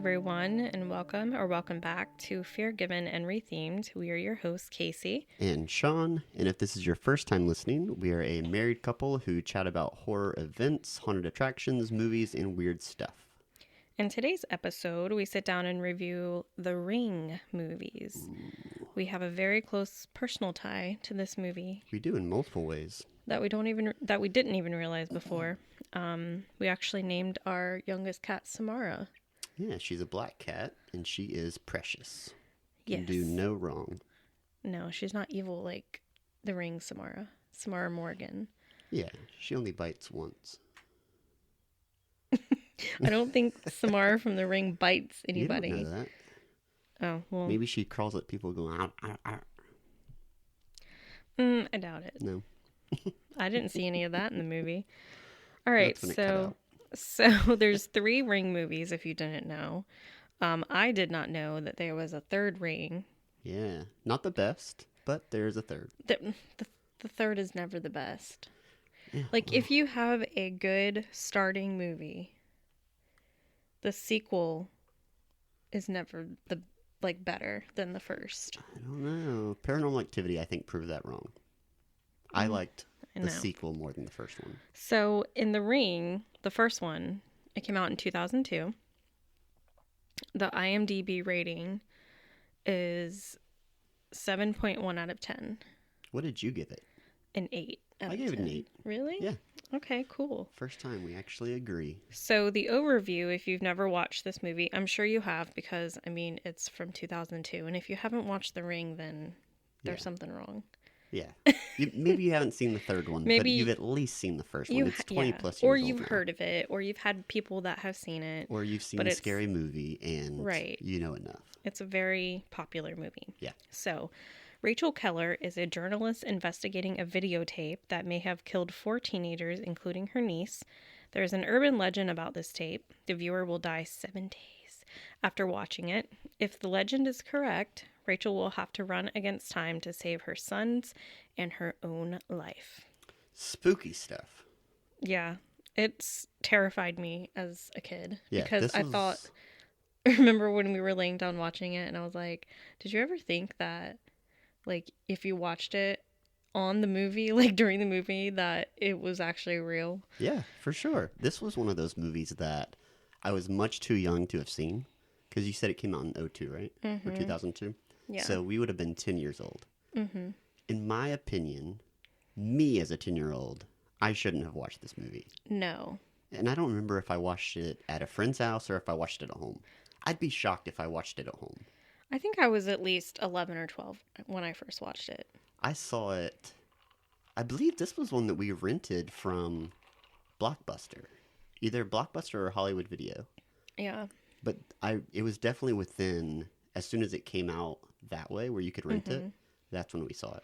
everyone, and welcome back to Fear Given and Rethemed. We are your hosts, Casey and Sean. And if this is your first time listening, we are a married couple who chat about horror events, haunted attractions, movies, and weird stuff. In today's episode, we sit down and review the Ring movies. Ooh. We have a very close personal tie to this movie. We do in multiple ways that we didn't even realize before. We actually named our youngest cat Samara. Yeah, she's a black cat, and she is precious. Yes. Can do no wrong. No, she's not evil like the Ring Samara. Samara Morgan. Yeah, she only bites once. I don't think Samara from the Ring bites anybody. You don't know that. Oh, well. Maybe she crawls at people going, ow, ow, ow. I doubt it. No. I didn't see any of that in the movie. All right, so there's 3 Ring movies, if you didn't know. I did not know that there was a third Ring. Yeah, not the best, but there's a third. The third is never the best. Yeah, like, if you have a good starting movie, the sequel is never better than the first. I don't know. Paranormal Activity, I think, proved that wrong. I liked the sequel more than the first one. So, in The Ring, the first one, it came out in 2002. The IMDb rating is 7.1 out of 10. What did you give it? An 8 out of 10. I gave it an 8. Really? Yeah. Okay, cool. First time we actually agree. So, the overview, if you've never watched this movie, I'm sure you have because, it's from 2002. And if you haven't watched The Ring, then there's something wrong. Yeah. Maybe you haven't seen the third one, but you've at least seen the first one. It's 20 plus years old. Or you've heard of it, or you've had people that have seen it. Or you've seen a scary movie and you know enough. It's a very popular movie. Yeah. So, Rachel Keller is a journalist investigating a videotape that may have killed 4 teenagers, including her niece. There's an urban legend about this tape. The viewer will die 7 days after watching it. If the legend is correct, Rachel will have to run against time to save her son's and her own life. Spooky stuff. Yeah, it's terrified me as a kid. Yeah, because I remember when we were laying down watching it and I was like, did you ever think that, if you watched it on the movie, during the movie, that it was actually real? Yeah, for sure. This was one of those movies that I was much too young to have seen. Because you said it came out in 2002, right? Mm-hmm. Or 2002? Yeah. So we would have been 10 years old. Mm-hmm. In my opinion, me as a 10-year-old, I shouldn't have watched this movie. No. And I don't remember if I watched it at a friend's house or if I watched it at home. I'd be shocked if I watched it at home. I think I was at least 11 or 12 when I first watched it. I saw it, I believe this was one that we rented from Blockbuster. Either Blockbuster or Hollywood Video. Yeah. But it was definitely within, as soon as it came out that way where you could rent it, that's when we saw it.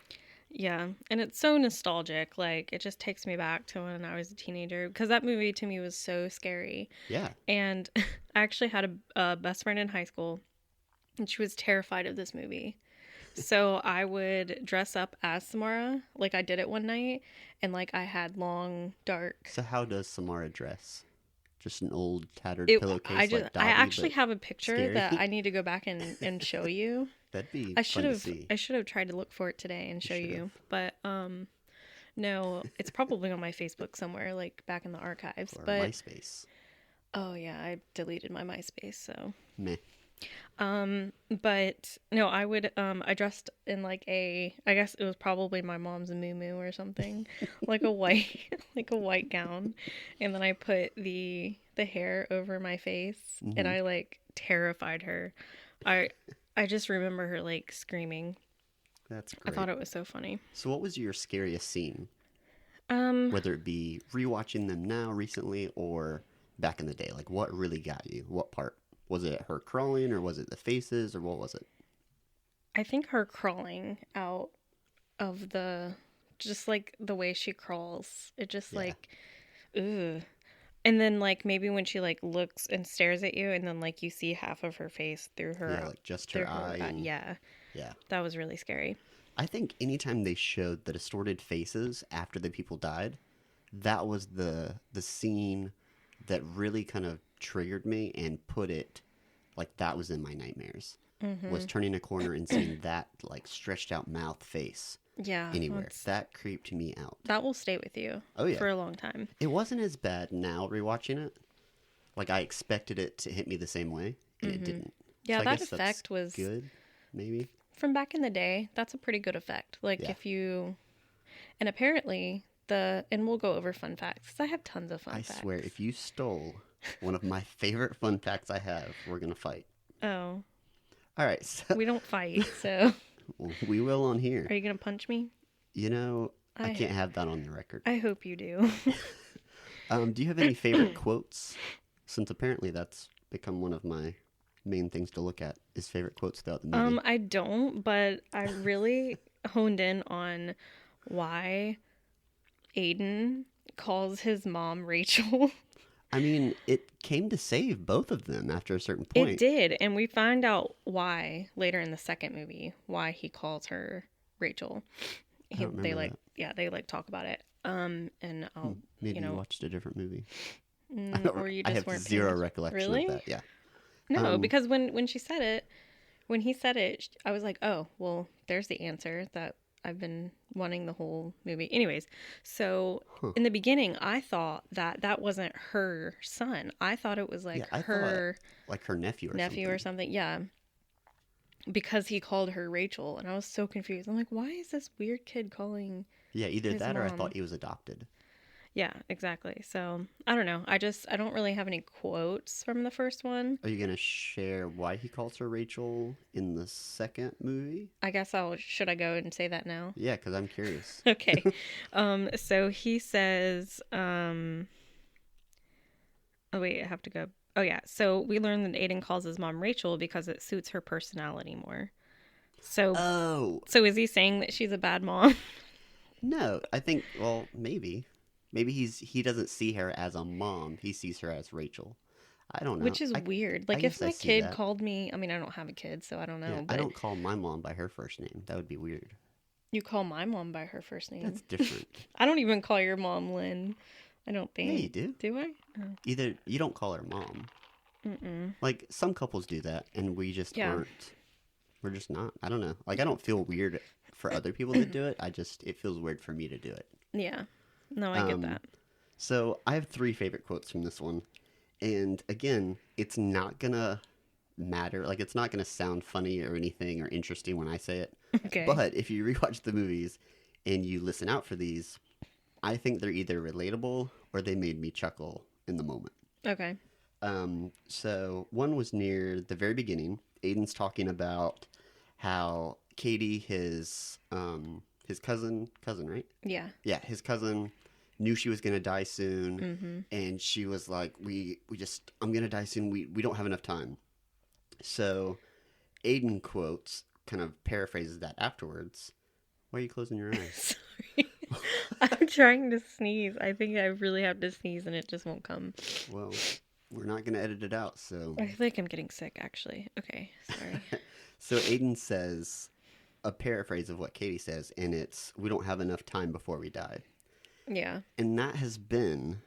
Yeah, and it's so nostalgic. It just takes me back to when I was a teenager because that movie to me was so scary. Yeah. And I actually had a best friend in high school, and she was terrified of this movie. So I would dress up as Samara, I did it one night, and I had long, dark... So how does Samara dress? Just an old tattered pillowcase like Dobby, I actually have a picture scary? that I need to go back and show you. That'd be fun to see. I should have tried to look for it today and show you. But no, it's probably on my Facebook somewhere, back in the archives. Or but MySpace. Oh yeah, I deleted my MySpace, so Meh. But no, I would I dressed in I guess it was probably my mom's muumuu or something, a white gown, and then I put the hair over my face, and I terrified her. I just remember her screaming. That's great. I thought it was so funny. So what was your scariest scene? Whether it be rewatching them now recently or back in the day, what really got you? What part? Was it her crawling, or was it the faces, or what was it? I think her crawling out of just the way she crawls. It just ugh. And then maybe when she looks and stares at you, and then you see half of her face through her, just her eye. Yeah. Yeah. That was really scary. I think anytime they showed the distorted faces after the people died, that was the scene that really kind of triggered me and put it like that was in my nightmares. Was turning a corner and seeing that like stretched out mouth face anywhere. That creeped me out. That will stay with you for a long time. It wasn't as bad now rewatching it. Like I expected it to hit me the same way, and it didn't. Yeah, so that effect was good, maybe. From back in the day, that's a pretty good effect. Like if you... And apparently, and we'll go over fun facts, because I have tons of fun facts. I swear, if you stole one of my favorite fun facts I have, we're going to fight. Oh. All right. So... We don't fight, so... Well, we will on here. Are you going to punch me? You know, I can't have that on the record. I hope you do. Do you have any favorite quotes? Since apparently that's become one of my main things to look at, is favorite quotes throughout the movie. I don't, but I really honed in on why Aiden calls his mom Rachel. I mean, it came to save both of them after a certain point. It did, and we find out why later in the second movie, why he calls her Rachel. They talk about it. And I'll maybe you watched a different movie. Or you just I have weren't zero recollection of that. Yeah. No, because when he said it, I was like, oh, well, there's the answer that I've been wanting the whole movie. Anyways, so in the beginning, I thought that wasn't her son. I thought it was like her nephew or something. Yeah. Because he called her Rachel, and I was so confused. I'm like, why is this weird kid calling? Yeah, either that mom? Or I thought he was adopted. Yeah, exactly. So, I don't know. I don't really have any quotes from the first one. Are you going to share why he calls her Rachel in the second movie? I guess should I go and say that now? Yeah, because I'm curious. Okay. So he says, oh wait, I have to go. Oh yeah. So we learned that Aiden calls his mom Rachel because it suits her personality more. So is he saying that she's a bad mom? No, I think, well, maybe. Maybe he doesn't see her as a mom. He sees her as Rachel. I don't know. Which is weird. Like if my kid called me, I mean, I don't have a kid, so I don't know. Yeah, but I don't call my mom by her first name. That would be weird. You call my mom by her first name. That's different. I don't even call your mom Lynn. I don't think. Yeah, you do. Do I? Oh. Either you don't call her mom. Mm-mm. Like some couples do that, and we just aren't. We're just not. I don't know. Like I don't feel weird for other people to do it. It feels weird for me to do it. Yeah. No, I get that. So I have 3 favorite quotes from this one. And again, it's not going to matter. Like, it's not going to sound funny or anything or interesting when I say it. Okay. But if you rewatch the movies and you listen out for these, I think they're either relatable or they made me chuckle in the moment. Okay. So one was near the very beginning. Aiden's talking about how Katie, his cousin, right? Yeah. Yeah, his cousin knew she was going to die soon, and she was like, I'm going to die soon, we don't have enough time. So Aiden quotes, kind of paraphrases that afterwards. Why are you closing your eyes? Sorry. I'm trying to sneeze. I think I really have to sneeze and it just won't come. Well, we're not going to edit it out, so... I feel like I'm getting sick, actually. Okay, sorry. So Aiden says a paraphrase of what Katie says, and it's, we don't have enough time before we die. Yeah. And that has been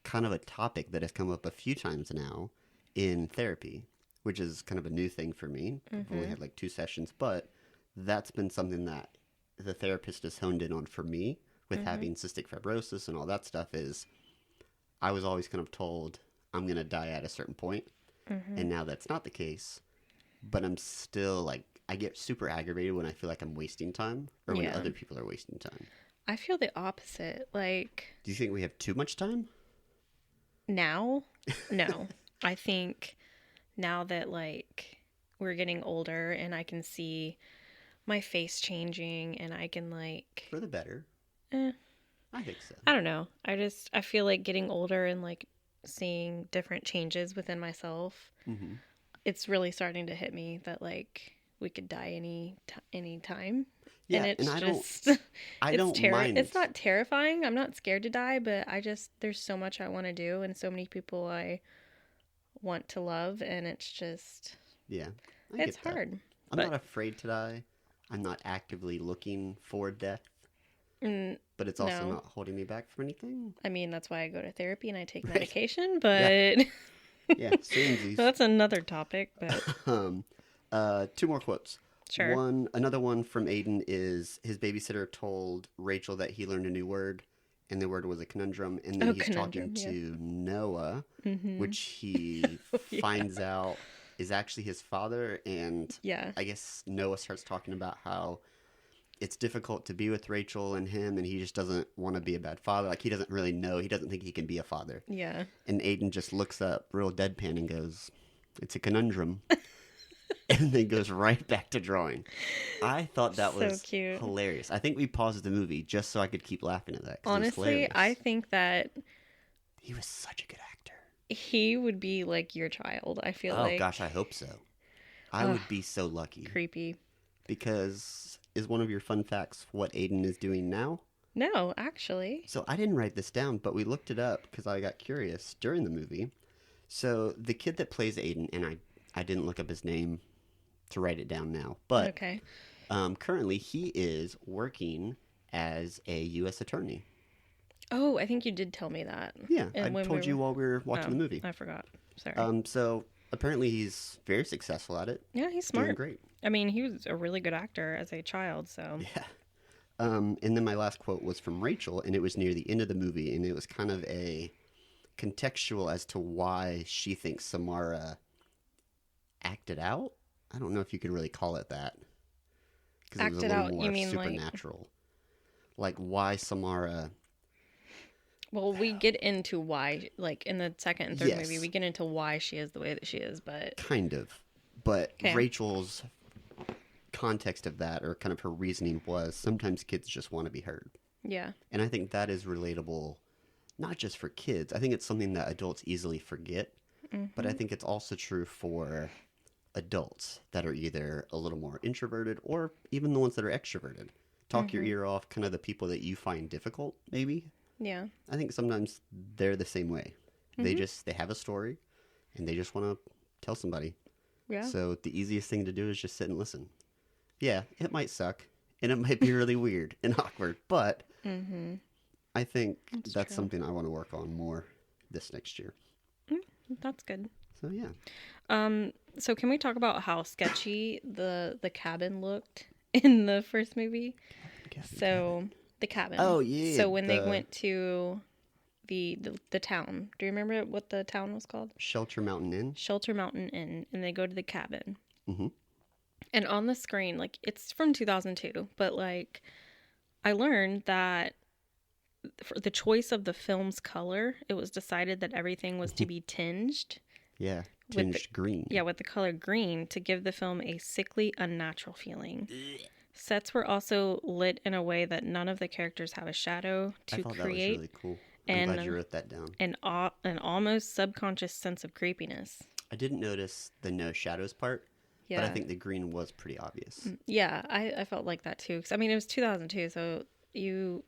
kind of a topic that has come up a few times now in therapy, which is kind of a new thing for me. I've only had like 2 sessions, but that's been something that the therapist has honed in on for me with having cystic fibrosis and all that stuff is I was always kind of told I'm going to die at a certain point. And now that's not the case, but I'm still like, I get super aggravated when I feel like I'm wasting time or when other people are wasting time. I feel the opposite. Like, do you think we have too much time? Now? No. I think now that like we're getting older and I can see my face changing and I can like... For the better. I think so. I don't know. I feel like getting older and like seeing different changes within myself. It's really starting to hit me that like we could die any time. Yeah, and it's I don't mind. It's not terrifying. I'm not scared to die, but there's so much I want to do and so many people I want to love, and it's just... Yeah, it's hard. I'm not afraid to die. I'm not actively looking for death. But it's also not holding me back from anything. I mean, that's why I go to therapy and I take medication, but... Yeah, samesies. That's another topic, but... Two more quotes. Sure. Another one from Aiden is his babysitter told Rachel that he learned a new word, and the word was a conundrum. And then he's talking to Noah, which he finds out is actually his father. And I guess Noah starts talking about how it's difficult to be with Rachel and him, and he just doesn't want to be a bad father. Like, he doesn't really know. He doesn't think he can be a father. Yeah. And Aiden just looks up real deadpan and goes, "It's a conundrum." And then goes right back to drawing. I thought that was cute. Hilarious. I think we paused the movie just so I could keep laughing at that. Honestly, I think that he was such a good actor. He would be like your child, I feel like. Oh, gosh, I hope so. I would be so lucky. Creepy. Because is one of your fun facts what Aiden is doing now? No, actually. So I didn't write this down, but we looked it up because I got curious during the movie. So the kid that plays Aiden, and I didn't look up his name to write it down now, but okay. Currently he is working as a U.S. attorney. Oh, I think you did tell me that. Yeah, I told you while we were watching the movie. I forgot. Sorry. So apparently he's very successful at it. Yeah, he's smart. Doing great. I mean, he was a really good actor as a child, so. Yeah. And then my last quote was from Rachel, and it was near the end of the movie, and it was kind of a contextual as to why she thinks Samara acted out. I don't know if you could really call it that. Because it was a little more supernatural. Like why Samara... Well, we get into why, like in the second and third movie, we get into why she is the way that she is, but... Kind of. But Rachel's context of that, or kind of her reasoning was, sometimes kids just want to be heard. Yeah. And I think that is relatable, not just for kids. I think it's something that adults easily forget. But I think it's also true for adults that are either a little more introverted or even the ones that are extroverted. Talk your ear off, kind of the people that you find difficult, maybe. Yeah. I think sometimes they're the same way. They have a story and they just want to tell somebody. Yeah. So the easiest thing to do is just sit and listen. Yeah, it might suck and it might be really weird and awkward, but I think that's something I want to work on more this next year. That's good. So yeah. So can we talk about how sketchy the cabin looked in the first movie? The cabin. Oh yeah. So when they went to the town, do you remember what the town was called? Shelter Mountain Inn. Shelter Mountain Inn, and they go to the cabin. Mm-hmm. And on the screen, like it's from 2002, but like I learned that for the choice of the film's color, it was decided that everything was to be tinged. Yeah, tinged green. Yeah, with the color green to give the film a sickly, unnatural feeling. Sets were also lit in a way that none of the characters have a shadow to I thought create. That was really cool. I'm glad you wrote that down. An almost subconscious sense of creepiness. I didn't notice the no shadows part, but I think the green was pretty obvious. Yeah, I felt like that too. 'Cause, I mean, it was 2002, so you...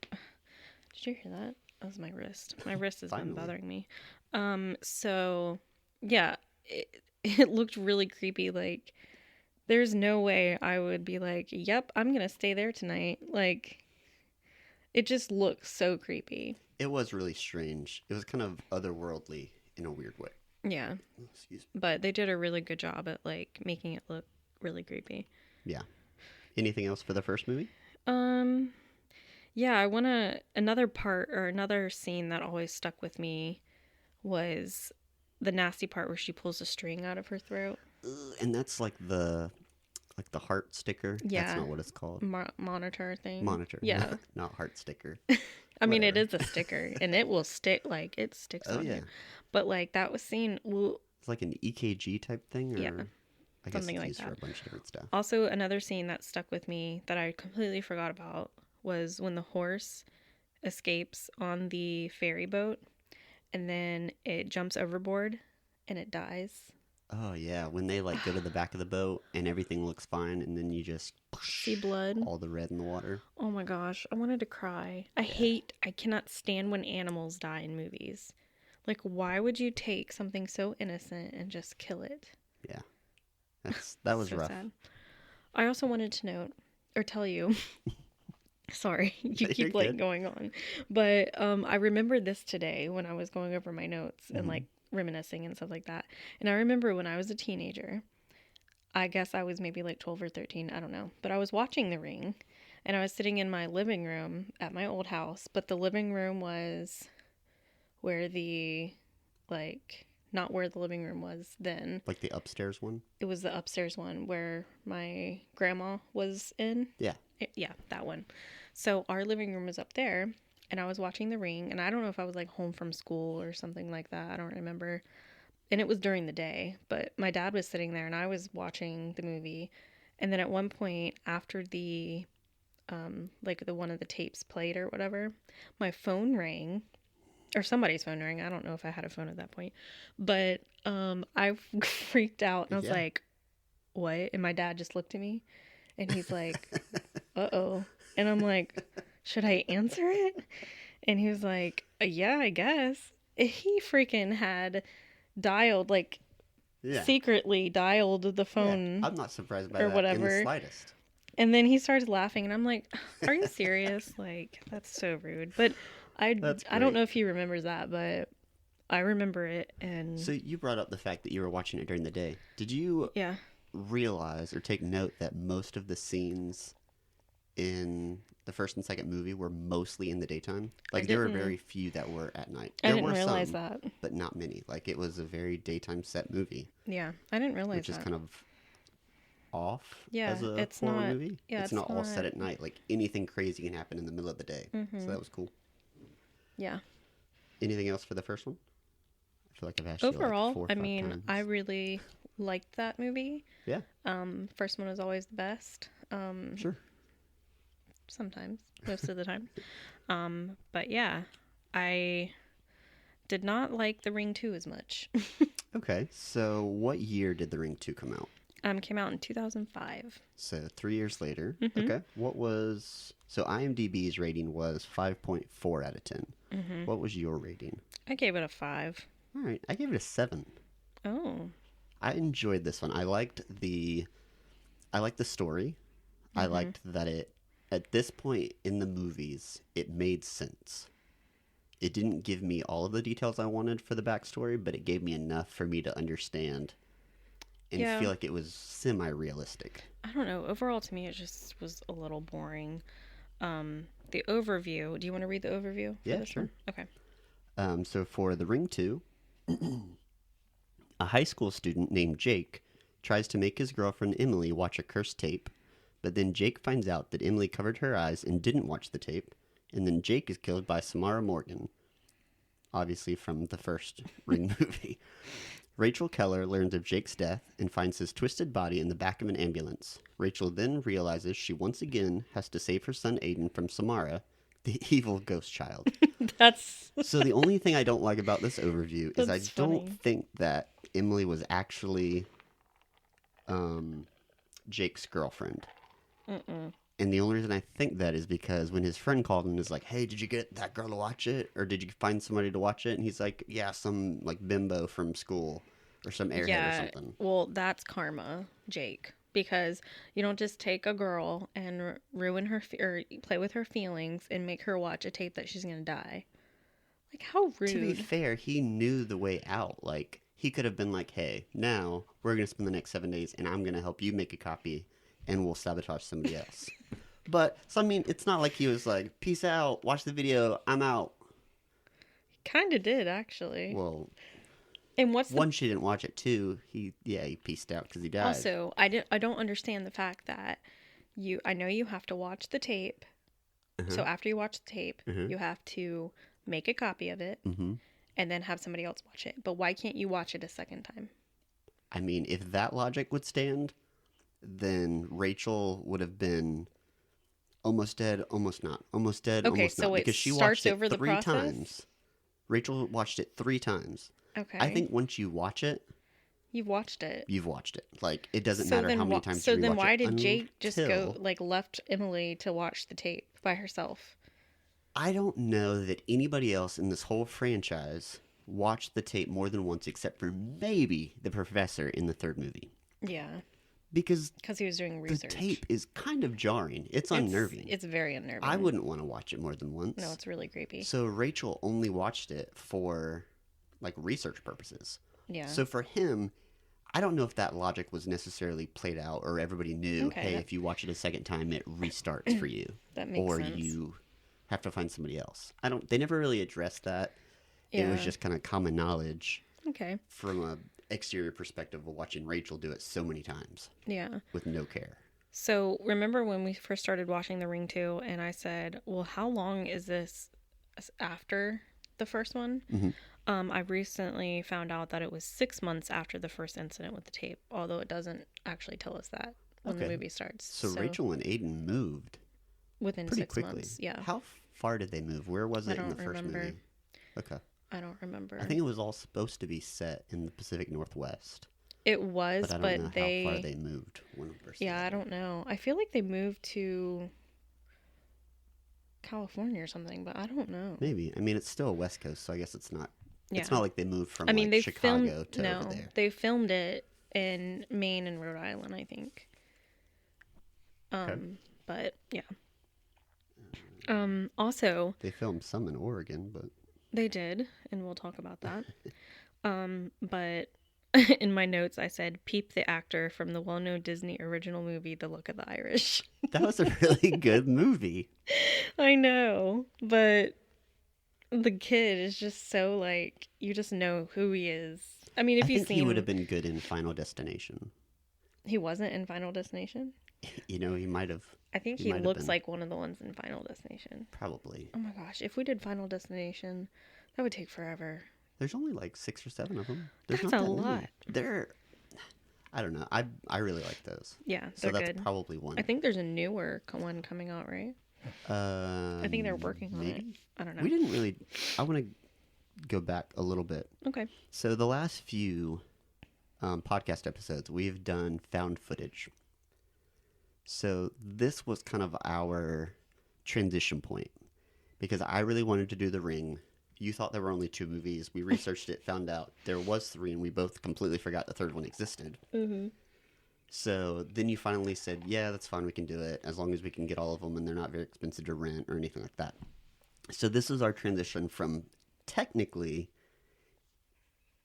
Did you hear that? That was my wrist. My wrist has been bothering me. So, yeah, it looked really creepy. Like, there's no way I would be like, yep, I'm going to stay there tonight. Like, it just looks so creepy. It was really strange. It was kind of otherworldly in a weird way. Yeah. Excuse me. But they did a really good job at, like, making it look really creepy. Yeah. Anything else for the first movie? Yeah, another scene that always stuck with me was the nasty part where she pulls a string out of her throat. And that's like the heart sticker. Yeah. That's not what it's called. Monitor thing. Monitor. Yeah. Not heart sticker. I mean, it is a sticker, and it will stick, like, it sticks on yeah. you. But, like, that was seen... It's like an EKG type thing? Or... Yeah. I guess something it's like used that. for a bunch of different stuff. Also, another scene that stuck with me that I completely forgot about was when the horse escapes on the ferry boat, and then it jumps overboard, and it dies. Oh, yeah. When they, like, go to the back of the boat, and everything looks fine, and then you just... See blood. All the red in the water. Oh, my gosh. I wanted to cry. I cannot stand when animals die in movies. Like, why would you take something so innocent and just kill it? Yeah. That was so rough. Sad. I also wanted to note, or tell you... Sorry, you keep like going on. But I remembered this today when I was going over my notes and like reminiscing and stuff like that. And I remember when I was a teenager, I guess I was maybe like 12 or 13, I don't know. But I was watching The Ring, and I was sitting in my living room at my old house. But the living room was where the, like, not where the living room was then. Like the upstairs one? It was the upstairs one where my grandma was in. Yeah. Yeah, that one. So our living room was up there, and I was watching The Ring, and I don't know if I was like home from school or something like that. I don't remember. And it was during the day, but my dad was sitting there and I was watching the movie. And then at one point after the like the one of the tapes played or whatever, my phone rang, or somebody's phone rang. I don't know if I had a phone at that point, but I freaked out and I was like, what? And my dad just looked at me and he's like, uh-oh. And I'm like, should I answer it? And he was like, yeah, I guess. He freaking had dialed, like, secretly dialed the phone. Yeah, I'm not surprised by that whatever. in the slightest. And then he started laughing, and I'm like, are you serious? Like, that's so rude. But I don't know if he remembers that, but I remember it. And so you brought up the fact that you were watching it during the day. Did you realize or take note that most of the scenes in the first and second movie were mostly in the daytime? Like, there were very few that were at night. I didn't realize that. But not many. Like, it was a very daytime set movie. Yeah, I didn't realize that. Which is kind of off as a it's horror not, movie. Yeah, it's not all set at night. Like, anything crazy can happen in the middle of the day. So that was cool. Yeah. Anything else for the first one? I feel like I've asked you overall, like 4 or 5 times. I really liked that movie. Yeah. First one is always the best. Sure. Sometimes, most of the time. But yeah, I did not like The Ring 2 as much. Okay, so what year did The Ring 2 come out? Came out in 2005. So 3 years later. Okay. So IMDb's rating was 5.4 out of 10. What was your rating? I gave it a 5. All right, I gave it a 7. Oh. I enjoyed this one. I liked the story. I liked that it, at this point in the movies, it made sense. It didn't give me all of the details I wanted for the backstory, but it gave me enough for me to understand and feel like it was semi-realistic. I don't know. Overall, to me, it just was a little boring. The overview. Do you want to read the overview? Yeah, sure. Okay. So for The Ring 2, a high school student named Jake tries to make his girlfriend Emily watch a cursed tape, but then Jake finds out that Emily covered her eyes and didn't watch the tape, and then Jake is killed by Samara Morgan, obviously from the first Ring movie. Rachel Keller learns of Jake's death and finds his twisted body in the back of an ambulance. Rachel then realizes she once again has to save her son Aiden from Samara, the evil ghost child. So the only thing I don't like about this overview is I don't think that Emily was actually Jake's girlfriend. And the only reason I think that is because when his friend called him and is like, hey, did you get that girl to watch it? Or did you find somebody to watch it? And he's like, yeah, some like bimbo from school or some airhead or something. Well, that's karma, Jake. Because you don't just take a girl and ruin her or play with her feelings and make her watch a tape that she's going to die. Like, how rude. To be fair, he knew the way out. Like, he could have been like, hey, now we're going to spend the next 7 days and I'm going to help you make a copy and we'll sabotage somebody else. But, so I mean, it's not like he was like, peace out, watch the video, I'm out. He kind of did, actually. Well, and one, she didn't watch it. 2, he peaced out because he died. Also, I don't understand the fact that I know you have to watch the tape. So after you watch the tape, you have to make a copy of it and then have somebody else watch it. But why can't you watch it a second time? I mean, if that logic would stand, then Rachel would have been almost dead, almost not. Almost dead, almost not. Because she watched it 3 times. Rachel watched it 3 times. Okay. I think once you watch it... You've watched it. You've watched it. Like, it doesn't matter how many times you rewatch it. So then why did Jake just go, like, left Emily to watch the tape by herself? I don't know that anybody else in this whole franchise watched the tape more than once except for maybe the professor in the 3rd movie. Yeah. Because he was doing research. The tape is kind of jarring. It's unnerving. It's very unnerving. I wouldn't want to watch it more than once. No, it's really creepy. So Rachel only watched it for like research purposes. Yeah. So for him, I don't know if that logic was necessarily played out or everybody knew, hey, if you watch it a second time, it restarts for you. That makes sense. Or you have to find somebody else. They never really addressed that. Yeah. It was just kind of common knowledge. Okay. From a exterior perspective of watching Rachel do it so many times. Yeah. With no care. So remember when we first started watching The Ring 2 and I said, well, how long is this after the first one? Mm-hmm. I recently found out that it was 6 months after the first incident with the tape, although it doesn't actually tell us that when the movie starts. So Rachel and Aiden moved within pretty 6 quickly. months. Yeah. How far did they move? Where was it in the first movie? Okay. I don't remember. I think it was all supposed to be set in the Pacific Northwest. It was, but I don't know how far they moved. Yeah, I don't know. I feel like they moved to California or something, but I don't know. Maybe. I mean, it's still a West Coast, so I guess it's not. Yeah. It's not like they moved from they Chicago to over there. They filmed it in Maine and Rhode Island, I think. Okay. But yeah. Also, they filmed some in Oregon, but they did, and we'll talk about that. But in my notes, I said, peep the actor from the well-known Disney original movie, The Look of the Irish. That was a really good movie. I know, but the kid is just so, like, you just know who he is. I mean, if you've seen... he would have been good in Final Destination. He wasn't in Final Destination? You know, he might have. I think he looks like one of the ones in Final Destination. Probably. Oh my gosh, if we did Final Destination, that would take forever. There's only like 6 or 7 of them. That's not a lot. I don't know. I really like those. Yeah, so that's good. Probably one. I think there's a newer one coming out, right? I think they're working on it. I don't know. We didn't really. I want to go back a little bit. Okay. So the last few podcast episodes, we've done found footage. So this was kind of our transition point because I really wanted to do The Ring. You thought there were only 2 movies. We researched it, found out there was 3, and we both completely forgot the third one existed. Mm-hmm. So then you finally said, yeah, that's fine, we can do it, as long as we can get all of them and they're not very expensive to rent or anything like that. So this is our transition from, technically,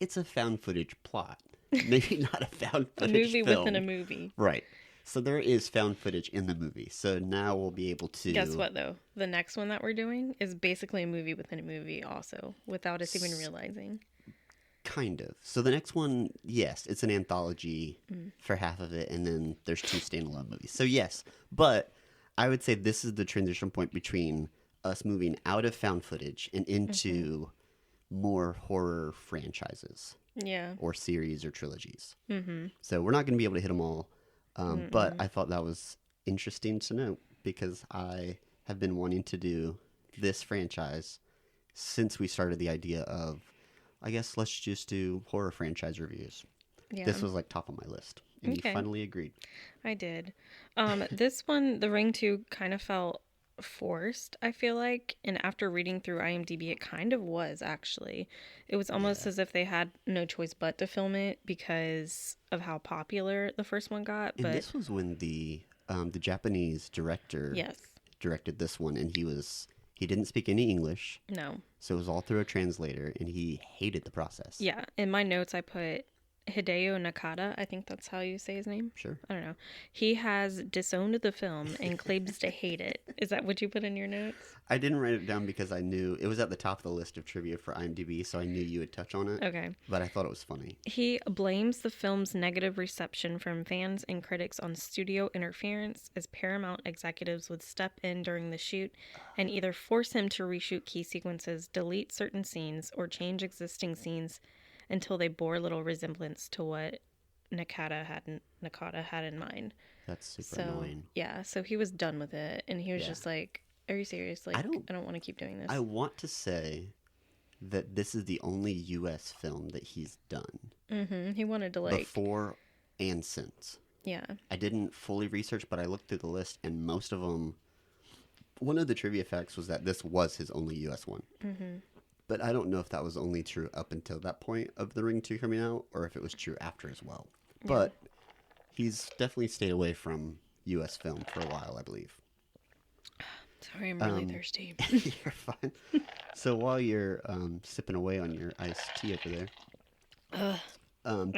it's a found footage plot. Maybe not a found footage film. A movie within a movie. Right. So there is found footage in the movie. So now we'll be able to... Guess what, though? The next one that we're doing is basically a movie within a movie also, without us even realizing. Kind of. So the next one, yes, it's an anthology for half of it, and then there's 2 standalone movies. So yes, but I would say this is the transition point between us moving out of found footage and into more horror franchises. Yeah. Or series or trilogies. Mm-hmm. So we're not going to be able to hit them all. But I thought that was interesting to note because I have been wanting to do this franchise since we started the idea of, I guess, let's just do horror franchise reviews. Yeah. This was like top of my list. And you finally agreed. I did. This one, The Ring 2, kind of felt forced, I feel like. And after reading through IMDb, it kind of was, actually. It was almost as if they had no choice but to film it because of how popular the first one got. And this was when the Japanese director directed this one, and he didn't speak any English. No. So it was all through a translator, and he hated the process. Yeah. In my notes, I put Hideo Nakata, I think that's how you say his name. Sure. I don't know. He has disowned the film and claims to hate it. Is that what you put in your notes? I didn't write it down because I knew it was at the top of the list of trivia for IMDb, so I knew you would touch on it. Okay. But I thought it was funny. He blames the film's negative reception from fans and critics on studio interference, as Paramount executives would step in during the shoot and either force him to reshoot key sequences, delete certain scenes, or change existing scenes until they bore little resemblance to what Nakata had in mind. That's super annoying. Yeah, so he was done with it, and he was just like, are you serious? Like, I don't want to keep doing this. I want to say that this is the only U.S. film that he's done. Mm-hmm. He wanted to, like... before and since. Yeah. I didn't fully research, but I looked through the list, and most of them... One of the trivia facts was that this was his only U.S. one. Mm-hmm. But I don't know if that was only true up until that point of The Ring 2 coming out, or if it was true after as well. Yeah. But he's definitely stayed away from U.S. film for a while, I believe. Sorry, I'm really thirsty. You're fine. So while you're sipping away on your iced tea over there,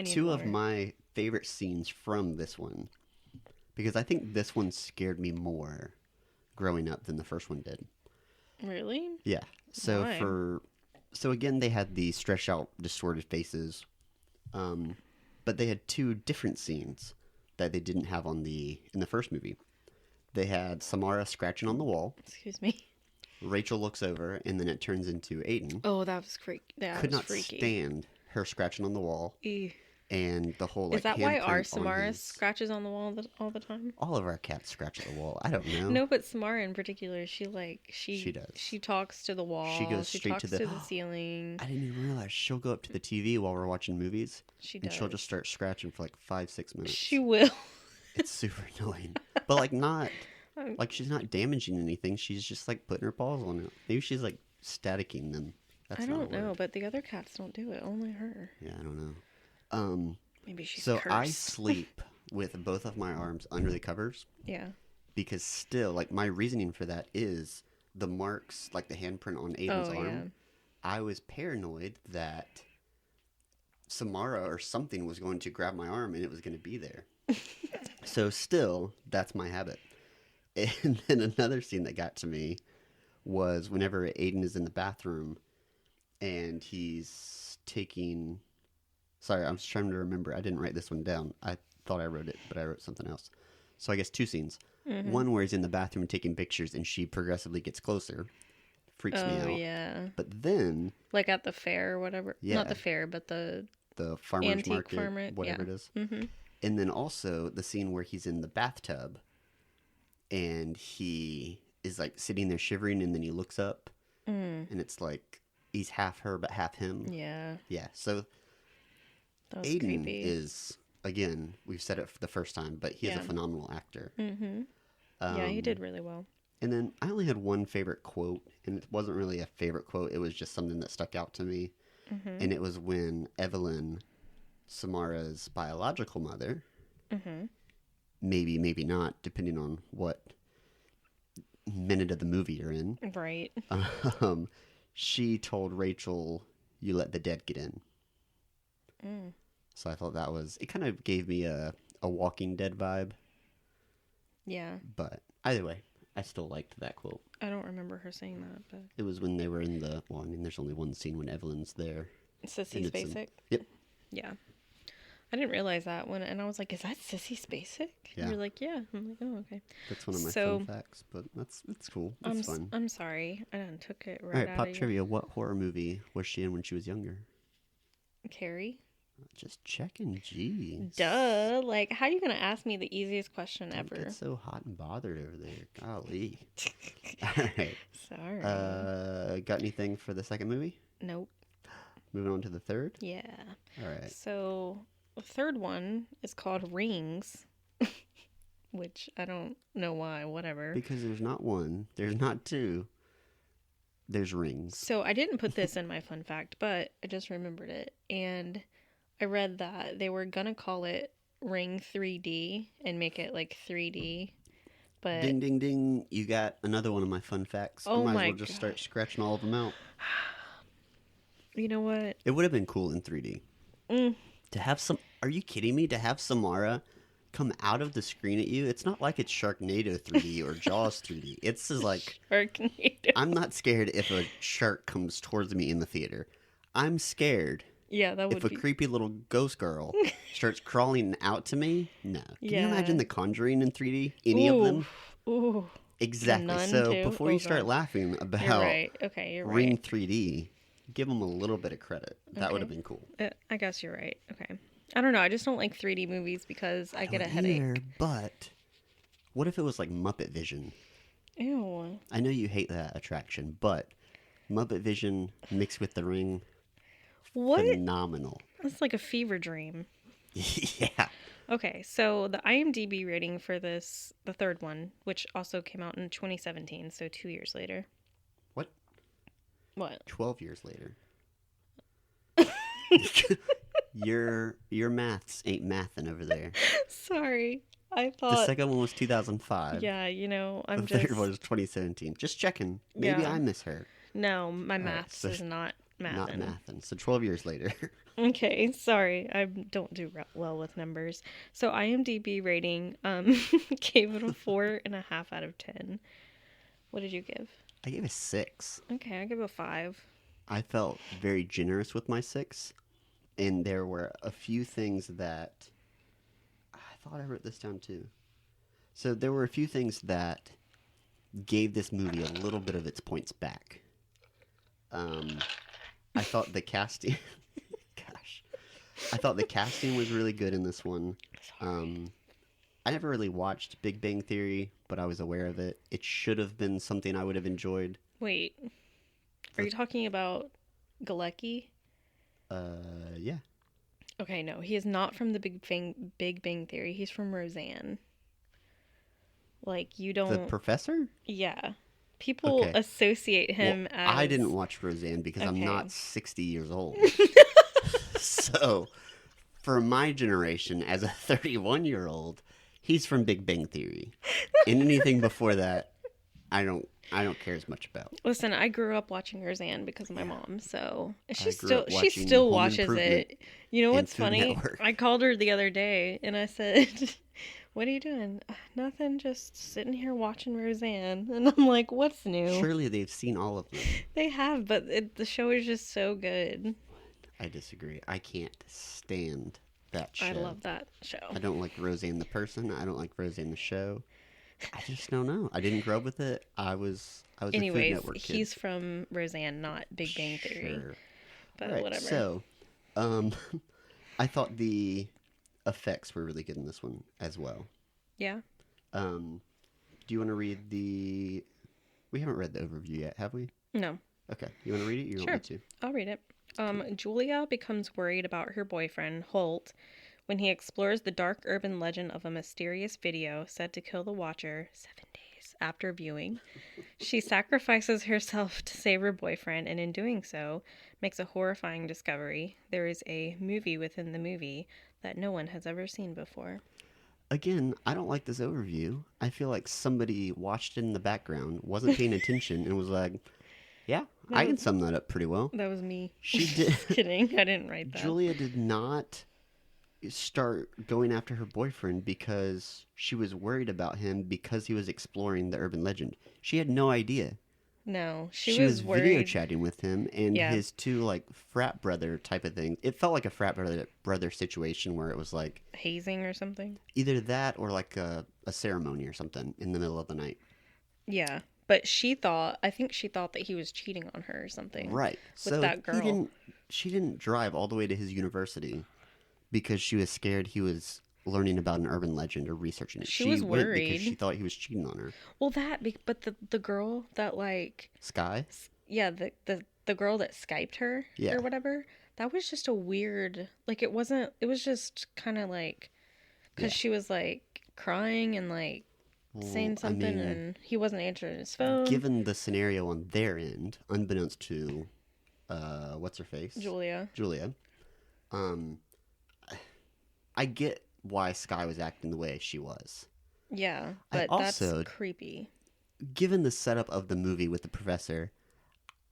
two water. of my favorite scenes from this one, because I think this one scared me more growing up than the first one did. Really? Yeah. So Why? so again, they had the stretched out, distorted faces, but they had two different scenes that they didn't have in the first movie. They had Samara scratching on the wall. Excuse me. Rachel looks over, and then it turns into Aiden. Oh, that was freaky. That Could was not freaky. stand her scratching on the wall, Ew. and the whole like. Is that why our handprint on Samara his- scratches on the wall all the time? All of our cats scratch at the wall. I don't know. No, but Samara in particular, she does. She talks to the wall. She goes straight talks to the ceiling. I didn't even realize she'll go up to the TV while we're watching movies, She and does. she'll just start scratching for like 5-6 minutes. She will. It's super annoying, but like not Um, like she's not damaging anything. She's just like putting her paws on it. Maybe she's like staticking them. That's I not a don't know, word. but the other cats don't do it. Only her. Yeah, I don't know. Maybe she's So cursed. I sleep with both of my arms under the covers Yeah. because still, like my reasoning for that is the marks, like the handprint on Aiden's arm. Yeah. I was paranoid that Samara or something was going to grab my arm and it was going to be there. So still, that's my habit. And then another scene that got to me was whenever Aiden is in the bathroom and he's taking... Sorry, I'm just trying to remember. I didn't write this one down. I thought I wrote it, but I wrote something else. So I guess two scenes. Mm-hmm. One where he's in the bathroom taking pictures and she progressively gets closer. Freaks me out. Oh, yeah. But then Like at the fair or whatever. Yeah. Not the fair, but the farmer's antique market, farmer. whatever yeah. it is. Mm-hmm. And then also the scene where he's in the bathtub and he is like sitting there shivering and then he looks up and it's like he's half her but half him. Yeah. Yeah. So That was Aiden creepy. is, again, we've said it for the first time, but he is a Yeah. phenomenal actor. Mm-hmm. Yeah, he did really well. And then I only had one favorite quote, and it wasn't really a favorite quote. It was just something that stuck out to me. Mm-hmm. And it was when Evelyn, Samara's biological mother, Mm-hmm. maybe not, depending on what minute of the movie you're in, Right. she told Rachel, "You let the dead get in." Mm. So I thought that was, it kind of gave me a Walking Dead vibe. Yeah. But either way, I still liked that quote. I don't remember her saying that, but It was when they were in the, well, I mean, there's only one scene when Evelyn's there. Sissy it's Spacek. Yep. Yeah. I didn't realize that and I was like, is that Sissy Spacek? Yeah. And you're like, yeah. I'm like, oh, okay. That's one of my So- fun facts, but it's cool. I'm It's fun. I'm sorry. I done took it All right right, out pop of you. trivia. What horror movie was she in when she was younger? Carrie? Just checking. Jeez. Duh. Like, how are you going to ask me the easiest question Don't ever? get so hot and bothered over there. Golly. All right. Sorry. Got anything for the second movie? Nope. Moving on to the third. Yeah. All right. So, the third one is called Rings, which I don't know why, whatever. Because there's not one, there's not two, there's rings. So, I didn't put this in my fun fact, but I just remembered it. And I read that they were going to call it Ring 3D and make it like 3D. But Ding, ding, ding. You got another one of my fun facts. Oh I might my as well just start scratching all of them out. you know what? It would have been cool in 3D. To have some... Are you kidding me? To have Samara come out of the screen at you? It's not like it's Sharknado 3D or Jaws 3D. It's just like... Sharknado. I'm not scared if a shark comes towards me in the theater. I'm scared Yeah, that would if a be. creepy little ghost girl starts crawling out to me. No. Can you Yeah. imagine The Conjuring in 3D? Any of them? Ooh. Exactly. Nun, So too? before Oh, you start God. laughing You're about right. Okay, you're Ring right. 3D, give them a little bit of credit. That would have Okay. been cool. I guess you're right. Okay. I don't know. I just don't like 3D movies because I get a Don't headache. either, but what if it was like Muppet Vision? Ew. I know you hate that attraction, but Muppet Vision mixed with the Ring, What? phenomenal. That's like a fever dream. Yeah. Okay, so the IMDb rating for this, the third one, which also came out in 2017, so 2 years later. What? What? 12 years later. your maths ain't mathin' over there. Sorry. I The thought, second one was 2005. yeah, The third one was 2017. Just checking. Maybe yeah. I misheard. No, my All right, maths so is not not mathing. mathing. So 12 years later. Okay, sorry. I don't do well with numbers. So IMDb rating gave it a 4.5 out of 10. What did you give? I gave a 6. Okay, I give a 5. I felt very generous with my 6. And there were a few things that... I thought I wrote this down too. So there were a few things that gave this movie a little bit of its points back. I thought the casting... Gosh. I thought the casting was really good in this one. I never really watched Big Bang Theory, but I was aware of it. It should have been something I would have enjoyed. Wait, are you talking about Galecki? Yeah. Okay, no, he is not from the Big Bang Theory. He's from Roseanne. Like, you don't... The professor? Yeah. People associate him as... I didn't watch Roseanne because I'm not 60 years old. So, for my generation, as a 31-year-old, he's from Big Bang Theory. And anything before that, I don't care as much about. Listen, I grew up watching Roseanne because of my mom, so she she still watches it. You know what's funny? Network. I called her the other day and I said, "What are you doing?" "Nothing, just sitting here watching Roseanne." And I'm like, "What's new?" Surely they've seen all of them. They have, but the show is just so good. I disagree. I can't stand that show. I love that show. I don't like Roseanne the person. I don't like Roseanne the show. I just don't know. I didn't grow up with it. I was Anyways, a Food Network kid. He's from Roseanne, not Big Bang Theory. Sure. But right, whatever. So, I thought the effects were really good in this one as well. Yeah. Do you want to read the... We haven't read the overview yet, have we? No. Okay. You want to read it? You Sure. want me to? I'll read it. Julia becomes worried about her boyfriend, Holt, when he explores the dark urban legend of a mysterious video said to kill the watcher 7 days after viewing. She sacrifices herself to save her boyfriend, and in doing so, makes a horrifying discovery. There is a movie within the movie that no one has ever seen before. Again, I don't like this overview. I feel like somebody watched it in the background, wasn't paying attention, and was like, yeah, I can sum that up pretty well. That was me. She did. Just kidding. I didn't write that. Julia did not start going after her boyfriend because she was worried about him because he was exploring the urban legend. She had no idea. No, she was worried. Video chatting with him and his two like frat brother type of thing. It felt like a frat brother situation where it was like hazing or something. Either that or like a ceremony or something in the middle of the night. Yeah. But I think she thought that he was cheating on her or something. Right. With that girl. She didn't drive all the way to his university because she was scared he was learning about an urban legend or researching it. She was went worried because she thought he was cheating on her. Well, but the girl that like... Sky? Yeah, the girl that Skyped her or whatever, that was just a weird... Like, it was just kind of like... Because she was like crying and like... saying something, and he wasn't answering his phone. Given the scenario on their end, unbeknownst to what's her face? Julia. I get why Sky was acting the way she was. Yeah, but that's creepy. Given the setup of the movie with the professor,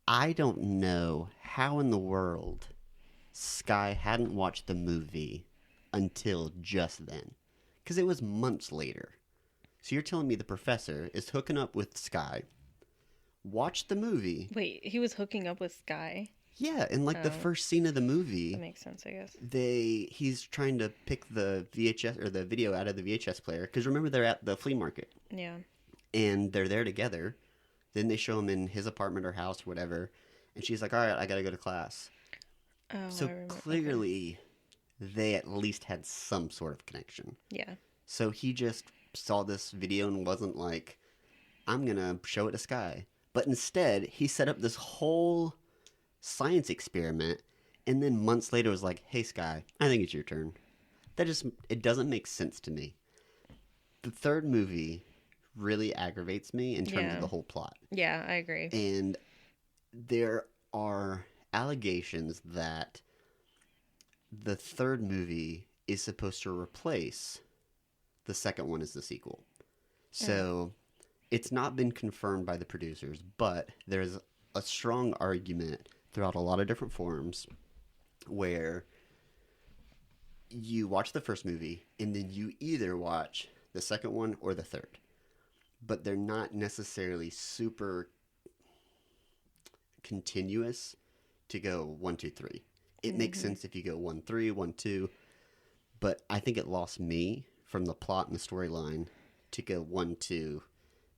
I don't know how in the world Sky hadn't watched the movie until just then. Because it was months later. So you're telling me the professor is hooking up with Sky, watched the movie. Wait, he was hooking up with Sky? Yeah, in like the first scene of the movie. That makes sense, I guess. He's trying to pick the VHS or the video out of the VHS player. Because remember, they're at the flea market. Yeah. And they're there together. Then they show him in his apartment or house or whatever. And she's like, all right, I got to go to class. Oh, so clearly, they at least had some sort of connection. Yeah. So he just saw this video and wasn't like, I'm going to show it to Sky. But instead, he set up this whole science experiment and then months later was like, hey, Sky, I think it's your turn. It doesn't make sense to me. The third movie really aggravates me in terms of the whole plot. Yeah, I agree. And there are allegations that the third movie is supposed to replace the second one is the sequel. So it's not been confirmed by the producers, but there's a strong argument throughout a lot of different forums where you watch the first movie and then you either watch the second one or the third, but they're not necessarily super continuous to go 1, 2, 3. It makes sense if you go 1, 3, 1, 2, but I think it lost me from the plot and the storyline to go 1, 2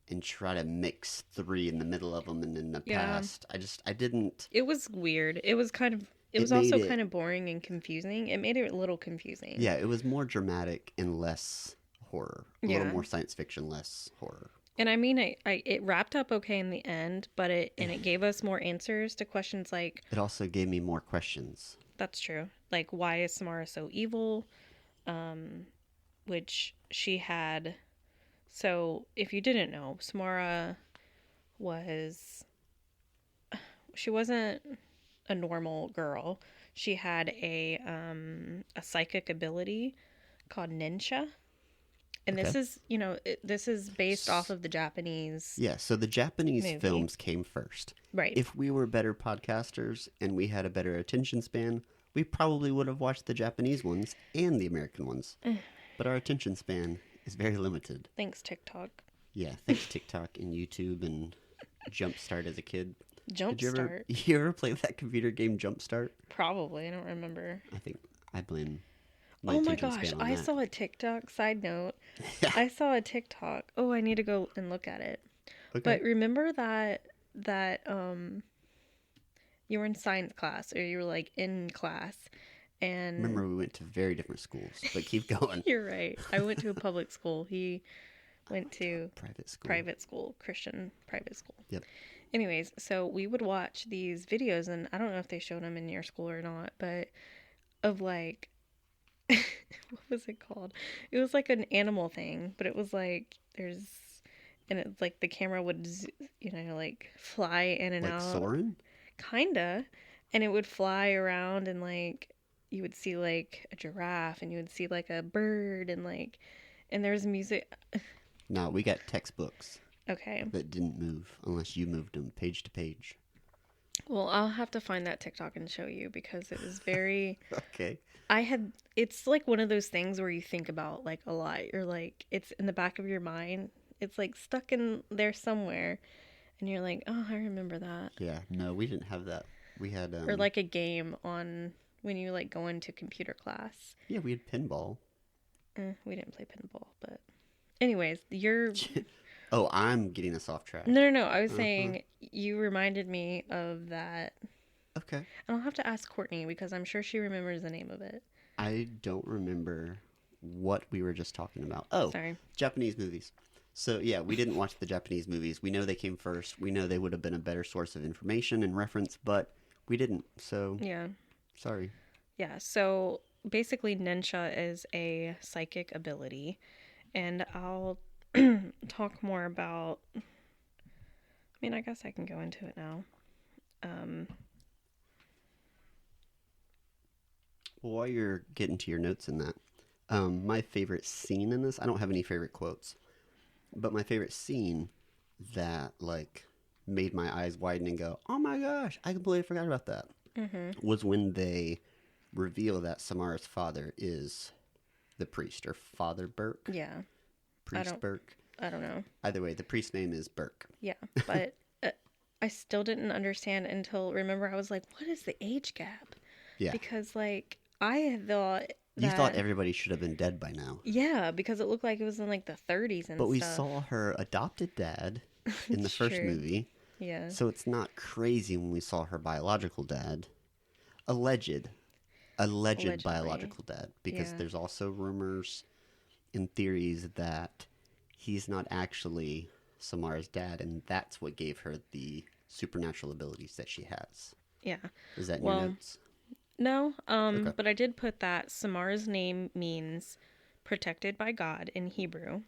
and try to mix 3 in the middle of them and in the past. I didn't. It was weird. It was kind of. It was also kind of boring and confusing. It made it a little confusing. Yeah, it was more dramatic and less horror. A little more science fiction, less horror. And I mean, it wrapped up okay in the end, but it gave us more answers to questions like. It also gave me more questions. That's true. Like, why is Samara so evil? Which she had. So, if you didn't know, Samara she wasn't a normal girl. She had a psychic ability called Nensha. And this is, this is based off of the Japanese. Yeah, so the Japanese films came first. Right. If we were better podcasters and we had a better attention span, we probably would have watched the Japanese ones and the American ones. But our attention span is very limited. Thanks, TikTok. Yeah, thanks TikTok and YouTube and Jumpstart as a kid. Jumpstart? You ever play that computer game Jumpstart? Probably. I don't remember. I think I blame my Oh my attention gosh, span on I that. saw a TikTok, side note. I saw a TikTok. Oh, I need to go and look at it. Okay. But remember that you were in science class, or you were like in class, and Remember, we went to very different schools, but keep going. You're right. I went to a public school. He went to private school, Christian private school. Yep. Anyways, so we would watch these videos, and I don't know if they showed them in your school or not, but of like, what was it called? It was like an animal thing, but it was like and it's like the camera would, like fly in and out. Like Soren? Kinda. And it would fly around, and like you would see like a giraffe, and you would see like a bird, and there's music. No, we got textbooks. Okay. That didn't move unless you moved them page to page. Well, I'll have to find that TikTok and show you, because it was very. Okay. It's like one of those things where you think about like a lot. You're like, it's in the back of your mind. It's like stuck in there somewhere. And you're like, oh, I remember that. Yeah. No, we didn't have that. We had. Or like a game on when you like go into computer class. Yeah, we had pinball. We didn't play pinball, but. Anyways, you're. Oh, I'm getting us off track. No. I was saying you reminded me of that. Okay. And I'll have to ask Courtney, because I'm sure she remembers the name of it. I don't remember what we were just talking about. Oh, sorry. Japanese movies. So, yeah, we didn't watch the Japanese movies. We know they came first. We know they would have been a better source of information and reference, but we didn't. So, yeah. Sorry. Yeah, so basically Nensha is a psychic ability, and I'll talk more about... I mean, I guess I can go into it now. Well, while you're getting to your notes in that, my favorite scene in this, I don't have any favorite quotes, but my favorite scene that, like, made my eyes widen and go, oh my gosh, I completely forgot about that, was when they reveal that Samara's father is the priest, or Father Burke. Yeah. Priest Burke. I don't know. Either way, the priest's name is Burke. Yeah, but I still didn't understand until, remember, I was like, what is the age gap? Yeah. Because, like, I thought You thought everybody should have been dead by now. Yeah, because it looked like it was in, like, the 30s and But we stuff. saw her adopted dad in the first movie. Yeah. So it's not crazy when we saw her biological dad. Alleged biological dad. Because there's also rumors and theories that he's not actually Samara's dad, and that's what gave her the supernatural abilities that she has. Yeah. Is that in your notes? No, okay. But I did put that Samara's name means protected by God in Hebrew,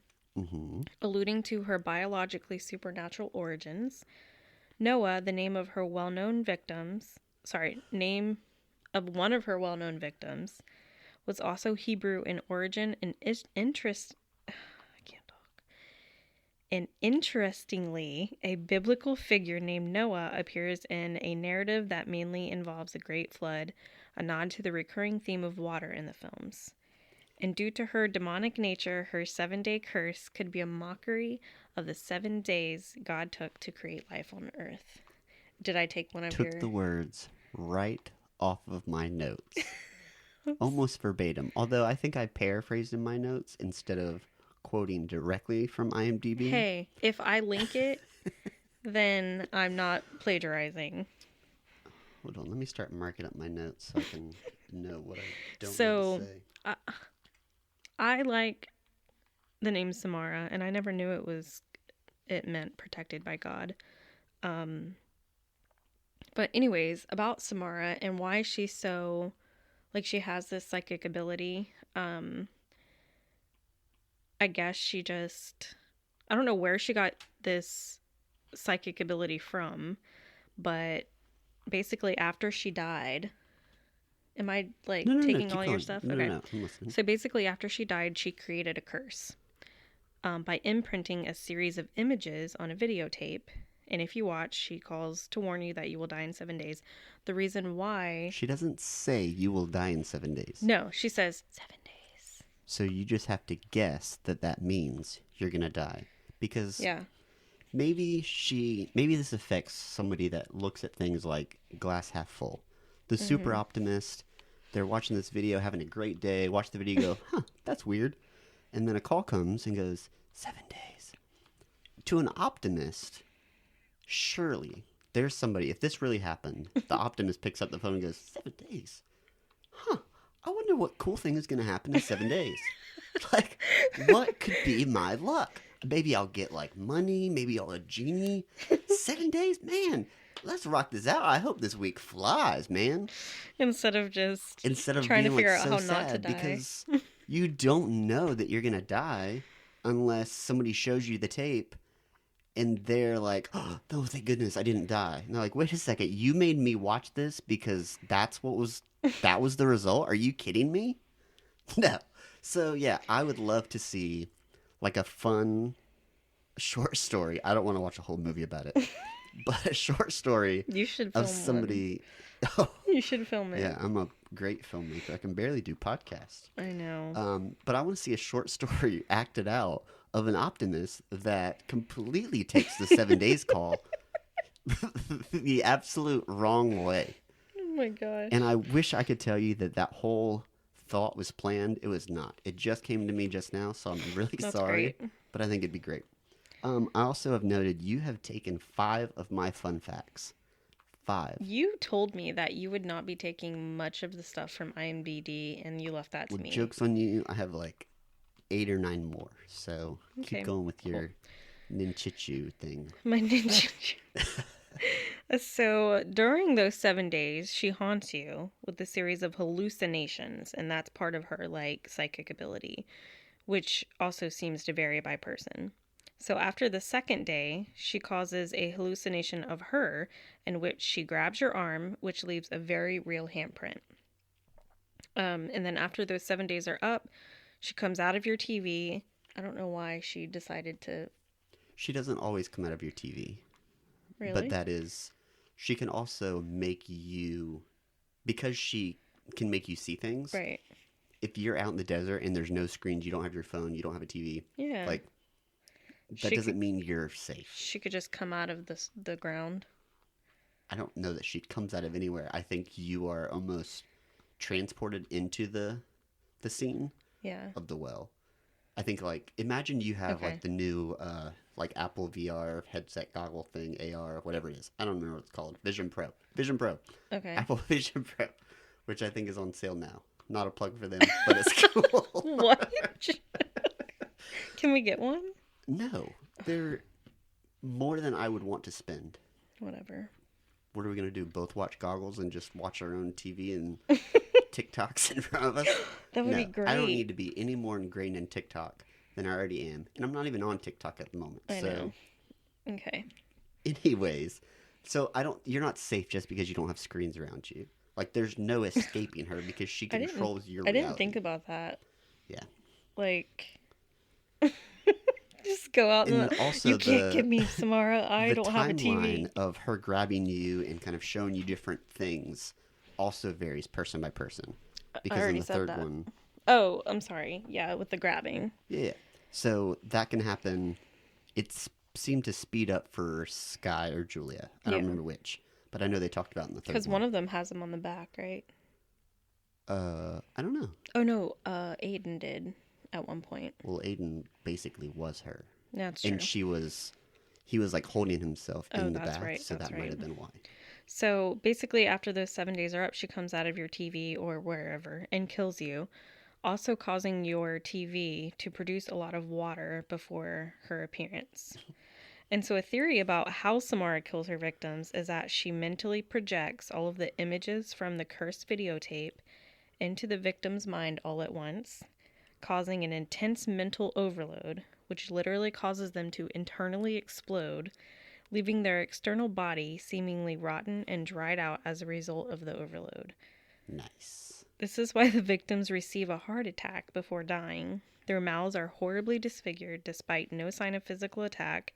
alluding to her biologically supernatural origins. Noah, the name of one of her well-known victims, was also Hebrew in origin and interest. And interestingly, a biblical figure named Noah appears in a narrative that mainly involves a great flood, a nod to the recurring theme of water in the films. And due to her demonic nature, her 7-day curse could be a mockery of the 7 days God took to create life on earth. Did I take one of your... Took the words right off of my notes. Almost verbatim. Although I think I paraphrased in my notes instead of quoting directly from IMDb. Hey, if I link it, then I'm not plagiarizing. Hold on, let me start marking up my notes so I can know what I don't need to say. I like the name Samara, and I never knew it meant protected by God. But anyways, about Samara and why she's so, like, she has this psychic ability. I guess she just, I don't know where she got this psychic ability from, but basically after she died, am I taking all your stuff? No, I'm listening. So basically after she died, she created a curse by imprinting a series of images on a videotape. And if you watch, she calls to warn you that you will die in 7 days. The reason why... She doesn't say you will die in 7 days. No, she says 7 days. So you just have to guess that means you're going to die. Because maybe this affects somebody that looks at things like glass half full. The super optimist, they're watching this video, having a great day, watch the video, go, huh, that's weird. And then a call comes and goes, 7 days. To an optimist, surely there's somebody, if this really happened, the optimist picks up the phone and goes, 7 days? Huh. I wonder what cool thing is going to happen in 7 days. Like, what could be my luck? Maybe I'll get, like, money. Maybe I'll a genie. 7 days? Man, let's rock this out. I hope this week flies, man. Instead of trying to figure out how not to die. Because you don't know that you're going to die unless somebody shows you the tape and they're like, oh, thank goodness I didn't die. And they're like, wait a second, you made me watch this because that was the result? Are you kidding me? No. So, yeah, I would love to see, like, a fun short story. I don't want to watch a whole movie about it. But a short story you should film of somebody... You should film it. Yeah, I'm a great filmmaker. I can barely do podcasts. I know. But I want to see a short story acted out of an optimist that completely takes the 7 days call the absolute wrong way. Oh my gosh. And I wish I could tell you that whole thought was planned. It was not. It just came to me just now, so I'm really sorry. Great. But I think it'd be great. I also have noted you have taken 5 of my fun facts. 5. You told me that you would not be taking much of the stuff from IMDb, and you left that to me. Joke's on you. I have like 8 or 9 more. So keep going with your ninchichu thing. My ninchichu. So during those 7 days, she haunts you with a series of hallucinations, and that's part of her like psychic ability, which also seems to vary by person. So after the second day, she causes a hallucination of her in which she grabs your arm, which leaves a very real handprint. And then after those 7 days are up, she comes out of your TV. I don't know why she decided to... She doesn't always come out of your TV. Really? But that is... She can also make you... Because she can make you see things. Right. If you're out in the desert and there's no screens, you don't have your phone, you don't have a TV. Yeah. Like... That doesn't mean you're safe. She could just come out of the ground. I don't know that she comes out of anywhere. I think you are almost transported into the scene of the well. I think, like, imagine you have, like, the new, like, Apple VR headset goggle thing, AR, whatever it is. I don't remember what it's called. Vision Pro. Okay. Apple Vision Pro, which I think is on sale now. Not a plug for them, but it's cool. What? Can we get one? No, they're more than I would want to spend. Whatever. What are we going to do? Both watch goggles and just watch our own TV and TikToks in front of us? That would be great. I don't need to be any more ingrained in TikTok than I already am. And I'm not even on TikTok at the moment. I know. Okay. Anyways, so you're not safe just because you don't have screens around you. Like, there's no escaping her because she controls your reality. I didn't think about that. Yeah. Like... Just go out And and also you can't give me Samara. I don't have a TV. The timeline of her grabbing you and kind of showing you different things also varies person by person. Because in the third one... Oh, I'm sorry. Yeah, with the grabbing. Yeah. So that can happen. It seemed to speed up for Sky or Julia. I don't remember which. But I know they talked about it in the third one. Because one of them has him on the back, right? I don't know. Oh, no. Aiden did at one point. Well, Aiden basically was her. That's true. And he was like holding himself in the back. Right, so that might have been why. So basically, after those 7 days are up, she comes out of your TV or wherever and kills you, also causing your TV to produce a lot of water before her appearance. And so a theory about how Samara kills her victims is that she mentally projects all of the images from the cursed videotape into the victim's mind all at once, causing an intense mental overload, which literally causes them to internally explode, leaving their external body seemingly rotten and dried out as a result of the overload. Nice. This is why the victims receive a heart attack before dying. Their mouths are horribly disfigured despite no sign of physical attack,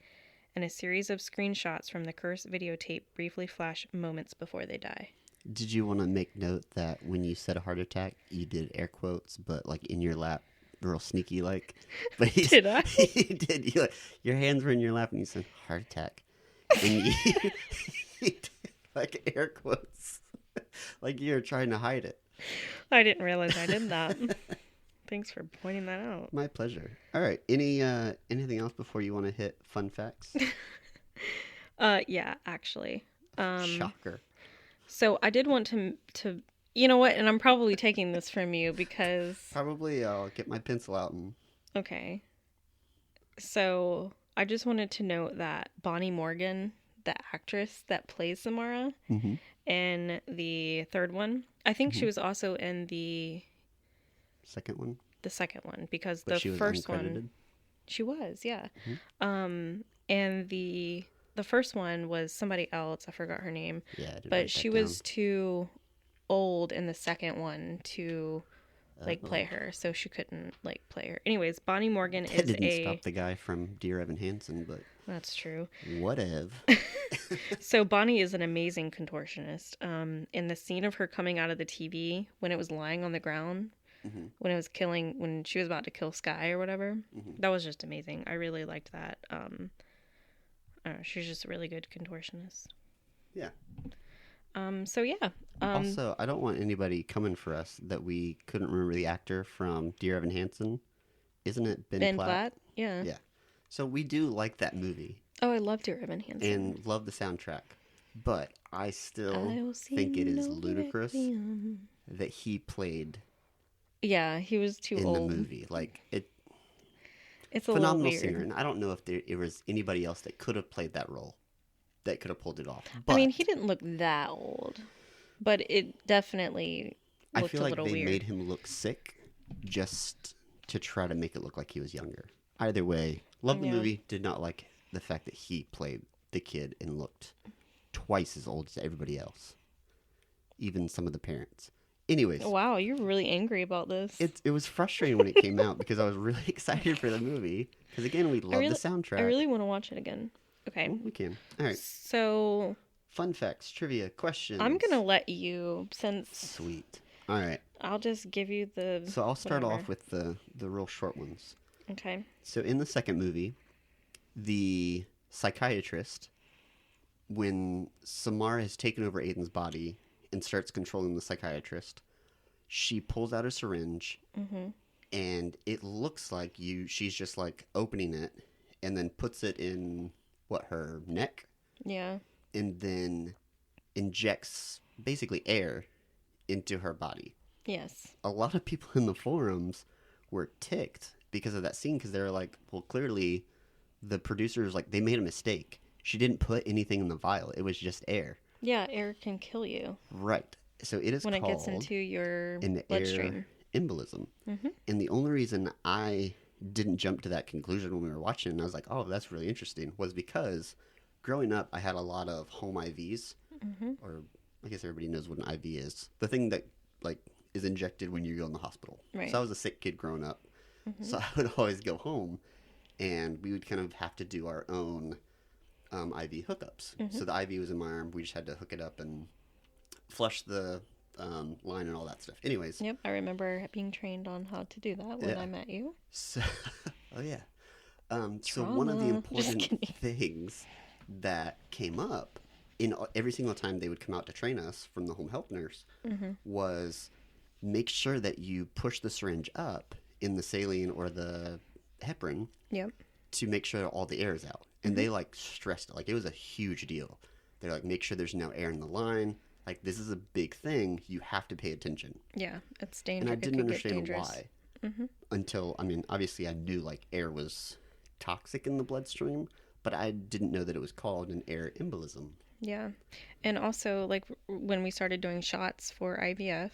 and a series of screenshots from the cursed videotape briefly flash moments before they die. Did you want to make note that when you said a heart attack, you did air quotes, but like in your lap, real sneaky like? But did I? You did. Your hands were in your lap and you said heart attack. And you did like air quotes. Like you were trying to hide it. I didn't realize I did that. Thanks for pointing that out. My pleasure. All right. Anything else before you want to hit fun facts? Yeah, actually. Shocker. So I did want to you know what, and I'm probably taking this from you because probably I'll get my pencil out and okay. So I just wanted to note that Bonnie Morgan, the actress that plays Samara in the third one, I think she was also in the second one. The second one, because the first one, she was, yeah. And the first one was somebody else. I forgot her name. Yeah, but she was too old in the second one to play her, so she couldn't play her. Anyways, Bonnie Morgan that didn't stop the guy from Dear Evan Hansen, but that's true. Whatever. So Bonnie is an amazing contortionist. In the scene of her coming out of the TV when it was lying on the ground. When she was about to kill Sky or whatever, that was just amazing. I really liked that. I don't know, she's just a really good contortionist. Yeah. So yeah. Also, I don't want anybody coming for us that we couldn't remember the actor from Dear Evan Hansen. Isn't it Ben Platt? Yeah. Yeah. So we do like that movie. Oh, I love Dear Evan Hansen. And love the soundtrack. But I still think it is ludicrous that he played... Yeah, he was too old in the movie. It's a phenomenal little weird. singer, and I don't know if there was anybody else that could have played that role, that could have pulled it off. But I mean, he didn't look that old, but it definitely looked a little weird. I feel like they made him look sick just to try to make it look like he was younger. Either way, love the movie. Did not like the fact that he played the kid and looked twice as old as everybody else, even some of the parents. Anyways. Wow, you're really angry about this. It was frustrating when it came out because I was really excited for the movie. Because again, we love the soundtrack. I really want to watch it again. Okay. Well, we can. All right. So. Fun facts, trivia, questions. I'm going to let you, since. Sweet. All right. I'll just give you the. So I'll start off with the real short ones. Okay. So in the second movie, the psychiatrist, when Samara has taken over Aiden's body and starts controlling the psychiatrist, she pulls out a syringe, and it looks like she's just opening it, and then puts it in her neck, and then injects basically air into her body. Yes. A lot of people in the forums were ticked because of that scene, because they were like, well, clearly the producers they made a mistake. She didn't put anything in the vial; it was just air. Yeah, air can kill you. Right. So it is when called it gets into your an bloodstream. Air embolism. And the only reason I didn't jump to that conclusion when we were watching, and I was like, oh, that's really interesting, was because growing up, I had a lot of home IVs, or I guess everybody knows what an IV is. The thing that is injected when you go in the hospital. Right. So I was a sick kid growing up. So I would always go home, and we would kind of have to do our own IV hookups. Mm-hmm. So the IV was in my arm. We just had to hook it up and flush the line and all that stuff. Anyways. Yep, I remember being trained on how to do that when I met you. So, oh yeah. So one of the important things that came up in every single time they would come out to train us from the home health nurse was make sure that you push the syringe up in the saline or the heparin to make sure all the air is out. And they like stressed it. Like it was a huge deal. They're like, make sure there's no air in the line. Like this is a big thing. You have to pay attention. Yeah, it's dangerous. And I didn't understand why until, I mean, obviously I knew like air was toxic in the bloodstream, but I didn't know that it was called an air embolism. Yeah. And also like when we started doing shots for IVF,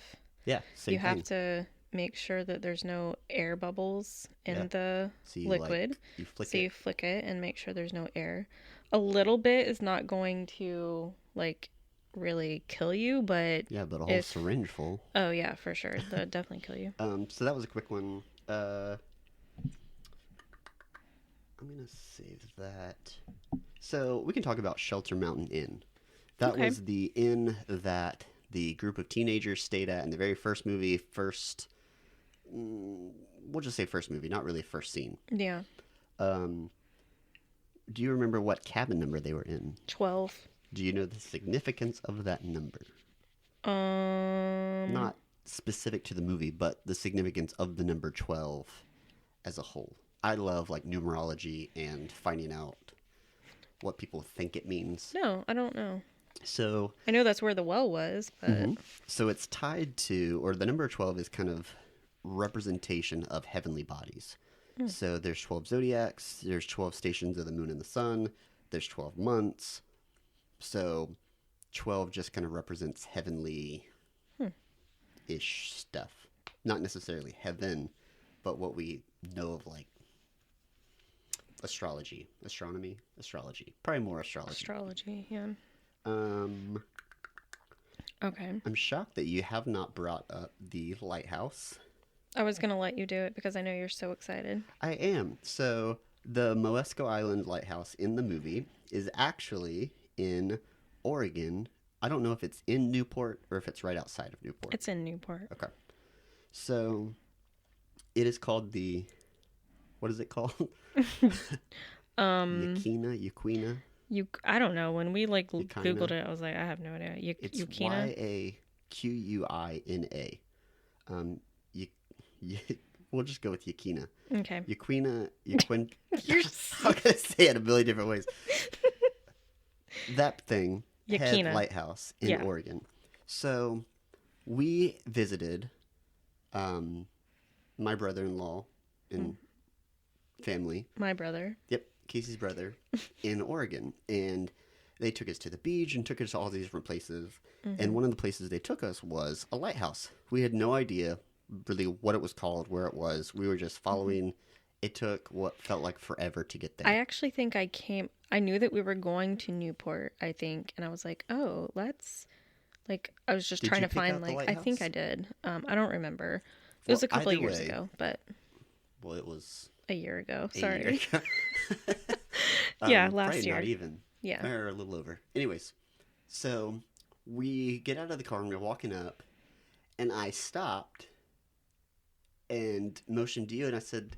you have to make sure that there's no air bubbles in the liquid. You flick it and make sure there's no air. A little bit is not going to like really kill you, but a whole syringe full. Oh yeah, for sure. That would definitely kill you. So that was a quick one. I'm gonna save that. So we can talk about Shelter Mountain Inn. That was the inn that the group of teenagers stayed at in the very first movie. We'll just say first movie, not really first scene. Yeah. Do you remember what cabin number they were in? 12. Do you know the significance of that number? Not specific to the movie, but the significance of the number 12 as a whole. I love like numerology and finding out what people think it means. No, I don't know. So I know that's where the well was, but so it's tied to, or the number 12 is kind of representation of heavenly bodies. So there's 12 zodiacs, there's 12 stations of the moon and the sun, there's 12 months. So 12 just kind of represents heavenly ish stuff. Not necessarily heaven, but what we know of like astrology. Probably more astrology. Astrology, yeah. Okay. I'm shocked that you have not brought up the lighthouse. I was going to let you do it because I know you're so excited. I am. So the Moesco Island Lighthouse in the movie is actually in Oregon. I don't know if it's in Newport or if it's right outside of Newport. It's in Newport. Okay. So it is called what is it called? Yaquina? I don't know. When we like Googled it, I was like, I have no idea. It's Yaquina? Yaquina. We'll just go with Yaquina. Okay. Yaquina. I'm going to say it a million different ways. That thing, Yaquina. Head Lighthouse in Oregon. So we visited my brother-in-law and family. My brother. Yep, Casey's brother in Oregon. And they took us to the beach and took us to all these different places. And one of the places they took us was a lighthouse. We had no idea really what it was called, where it was. We were just following. It took what felt like forever to get there. I actually think I knew that we were going to Newport, I think. And I was like, oh, I was just trying to find, I think I did. I don't remember. It was a couple of years ago, but. Well, it was. A year ago. Sorry. Year ago. Yeah, last year. Not even. Yeah. Or a little over. Anyways, so we get out of the car and we're walking up, and I stopped and motioned to you, and I said,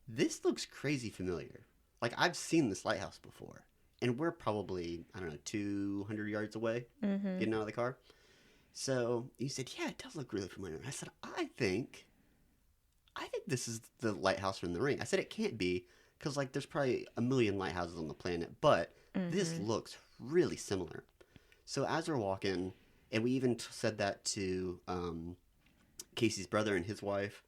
this looks crazy familiar. Like, I've seen this lighthouse before. And we're probably, 200 yards away getting out of the car. So you said, yeah, it does look really familiar. And I said, I think this is the lighthouse from The Ring. I said, it can't be, because, there's probably a million lighthouses on the planet. But this looks really similar. So as we're walking, and we even said that to Casey's brother and his wife.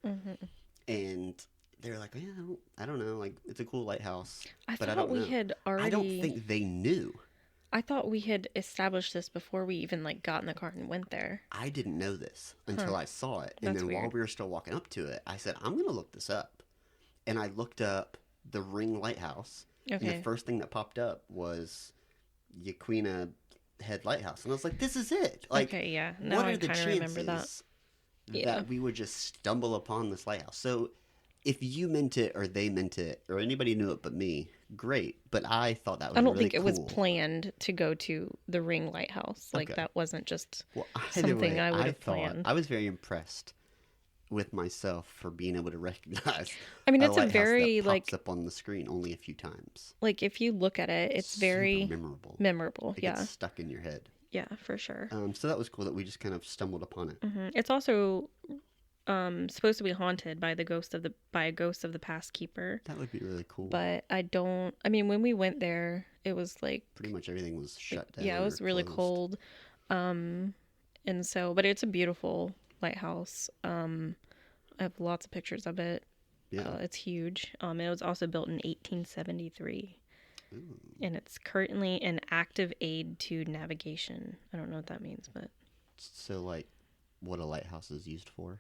And they were like, yeah, I don't know. It's a cool lighthouse. I don't think they knew. I thought we had established this before we even got in the car and went there. I didn't know this until I saw it. And That's then weird. while we were still walking up to it, I said, I'm going to look this up. And I looked up the Ring Lighthouse. Okay. And the first thing that popped up was Yaquina Head Lighthouse. And I was like, this is it. Okay, yeah. Now what I are the kind of remember that. chances that we would just stumble upon this lighthouse? So if you meant it or they meant it or anybody knew it but me, great. But I thought that was I don't really think it cool. was planned to go to the Ring Lighthouse. Like, Okay. that wasn't just Well, either something way, I would I have thought planned. I was very impressed with myself for being able to recognize I mean, a it's a lighthouse very, that pops up on the screen only a few times. like, if you look at it, it's Super very memorable. memorable. It Yeah. gets stuck in your head. Yeah, for sure. So that was cool that we just kind of stumbled upon it. It's also supposed to be haunted by a ghost of the past keeper. That would be really cool. But I mean, when we went there, it was like pretty much everything was shut down. Yeah, it was really cold. And so, but it's a beautiful lighthouse. I have lots of pictures of it. Yeah. It's huge. It was also built in 1873. Ooh. And it's currently an active aid to navigation. I don't know what that means, but So, like, what a lighthouse is used for?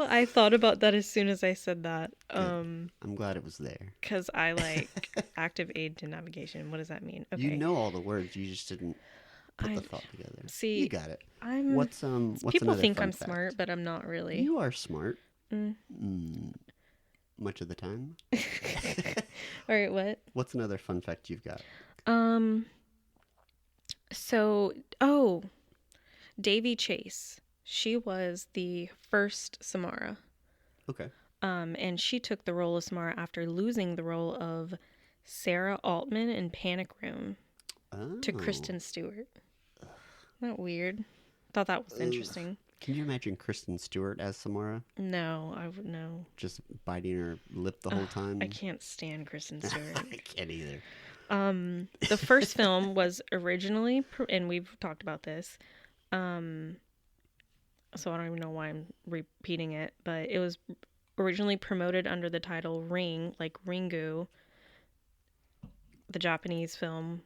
I thought about that as soon as I said that. I'm glad it was there. Because I like active aid to navigation. What does that mean? Okay. You know all the words, you just didn't put the thought together. See, you got it. What's people think I'm fact? smart, but I'm not really. You are smart. Much of the time. All right, what? What's another fun fact you've got? Davy Chase. She was the first Samara. Okay. And she took the role of Samara after losing the role of Sarah Altman in Panic Room to Kristen Stewart. Isn't that weird? Thought that was interesting. Can you imagine Kristen Stewart as Samara? No, I would no. Just biting her lip the whole time? I can't stand Kristen Stewart. I can't either. The first film was originally, and we've talked about this, so I don't even know why I'm repeating it, but it was originally promoted under the title Ring, like Ringu, the Japanese film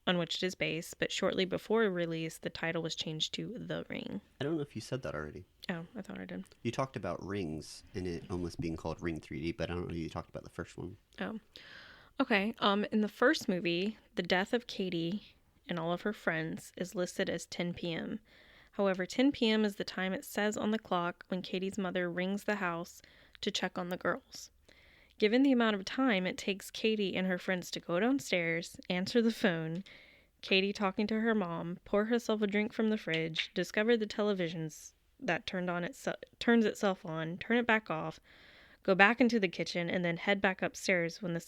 on which it is based, but shortly before release, the title was changed to The Ring. I don't know if you said that already. Oh, I thought I did. You talked about rings and it almost being called Ring 3D, but I don't know if you talked about the first one. Oh. Okay. In the first movie, the death of Katie and all of her friends is listed as 10 p.m. However, 10 p.m. is the time it says on the clock when Katie's mother rings the house to check on the girls. Given the amount of time it takes Katie and her friends to go downstairs, answer the phone, Katie talking to her mom, pour herself a drink from the fridge, discover the televisions that turns itself on, turn it back off, go back into the kitchen, and then head back upstairs when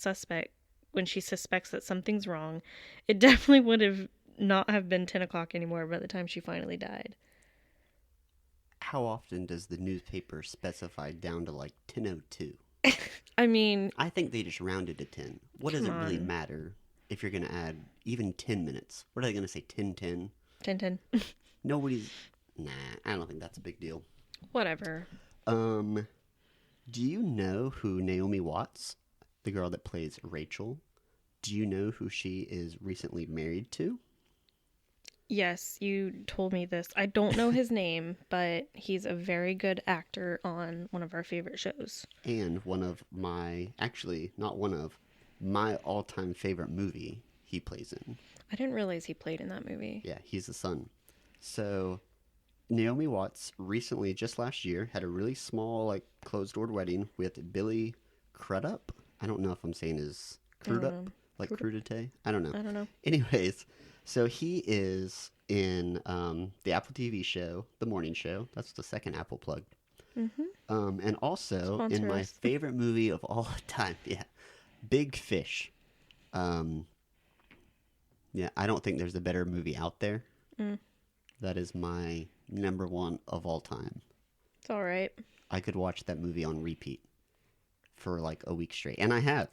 she suspects that something's wrong, it definitely would have not have been 10 o'clock anymore by the time she finally died. How often does the newspaper specify down to like 10:02? I mean, I think they just rounded to 10. What does it really matter if you're going to add even 10 minutes? What are they going to say, 10:10? 10:10. Nobody's... Nah, I don't think that's a big deal. Whatever. Do you know who Naomi Watts, the girl that plays Rachel, do you know who she is recently married to? Yes, you told me this. I don't know his name, but he's a very good actor on one of our favorite shows. And one of my, actually, not one of, my all-time favorite movie he plays in. I didn't realize he played in that movie. Yeah, he's the son. So, Naomi Watts recently, just last year, had a really small, like, closed-door wedding with Billy Crudup. I don't know if I'm saying his Crudup, like crudité. I don't know. I don't know. Anyways, so he is in the Apple TV show, The Morning Show. That's the second Apple plug. Mm-hmm. And also Sponsor in my us. favorite movie of all time, Big Fish. Yeah, I don't think there's a better movie out there. That is my number one of all time. It's all right. I could watch that movie on repeat for like a week straight. And I have.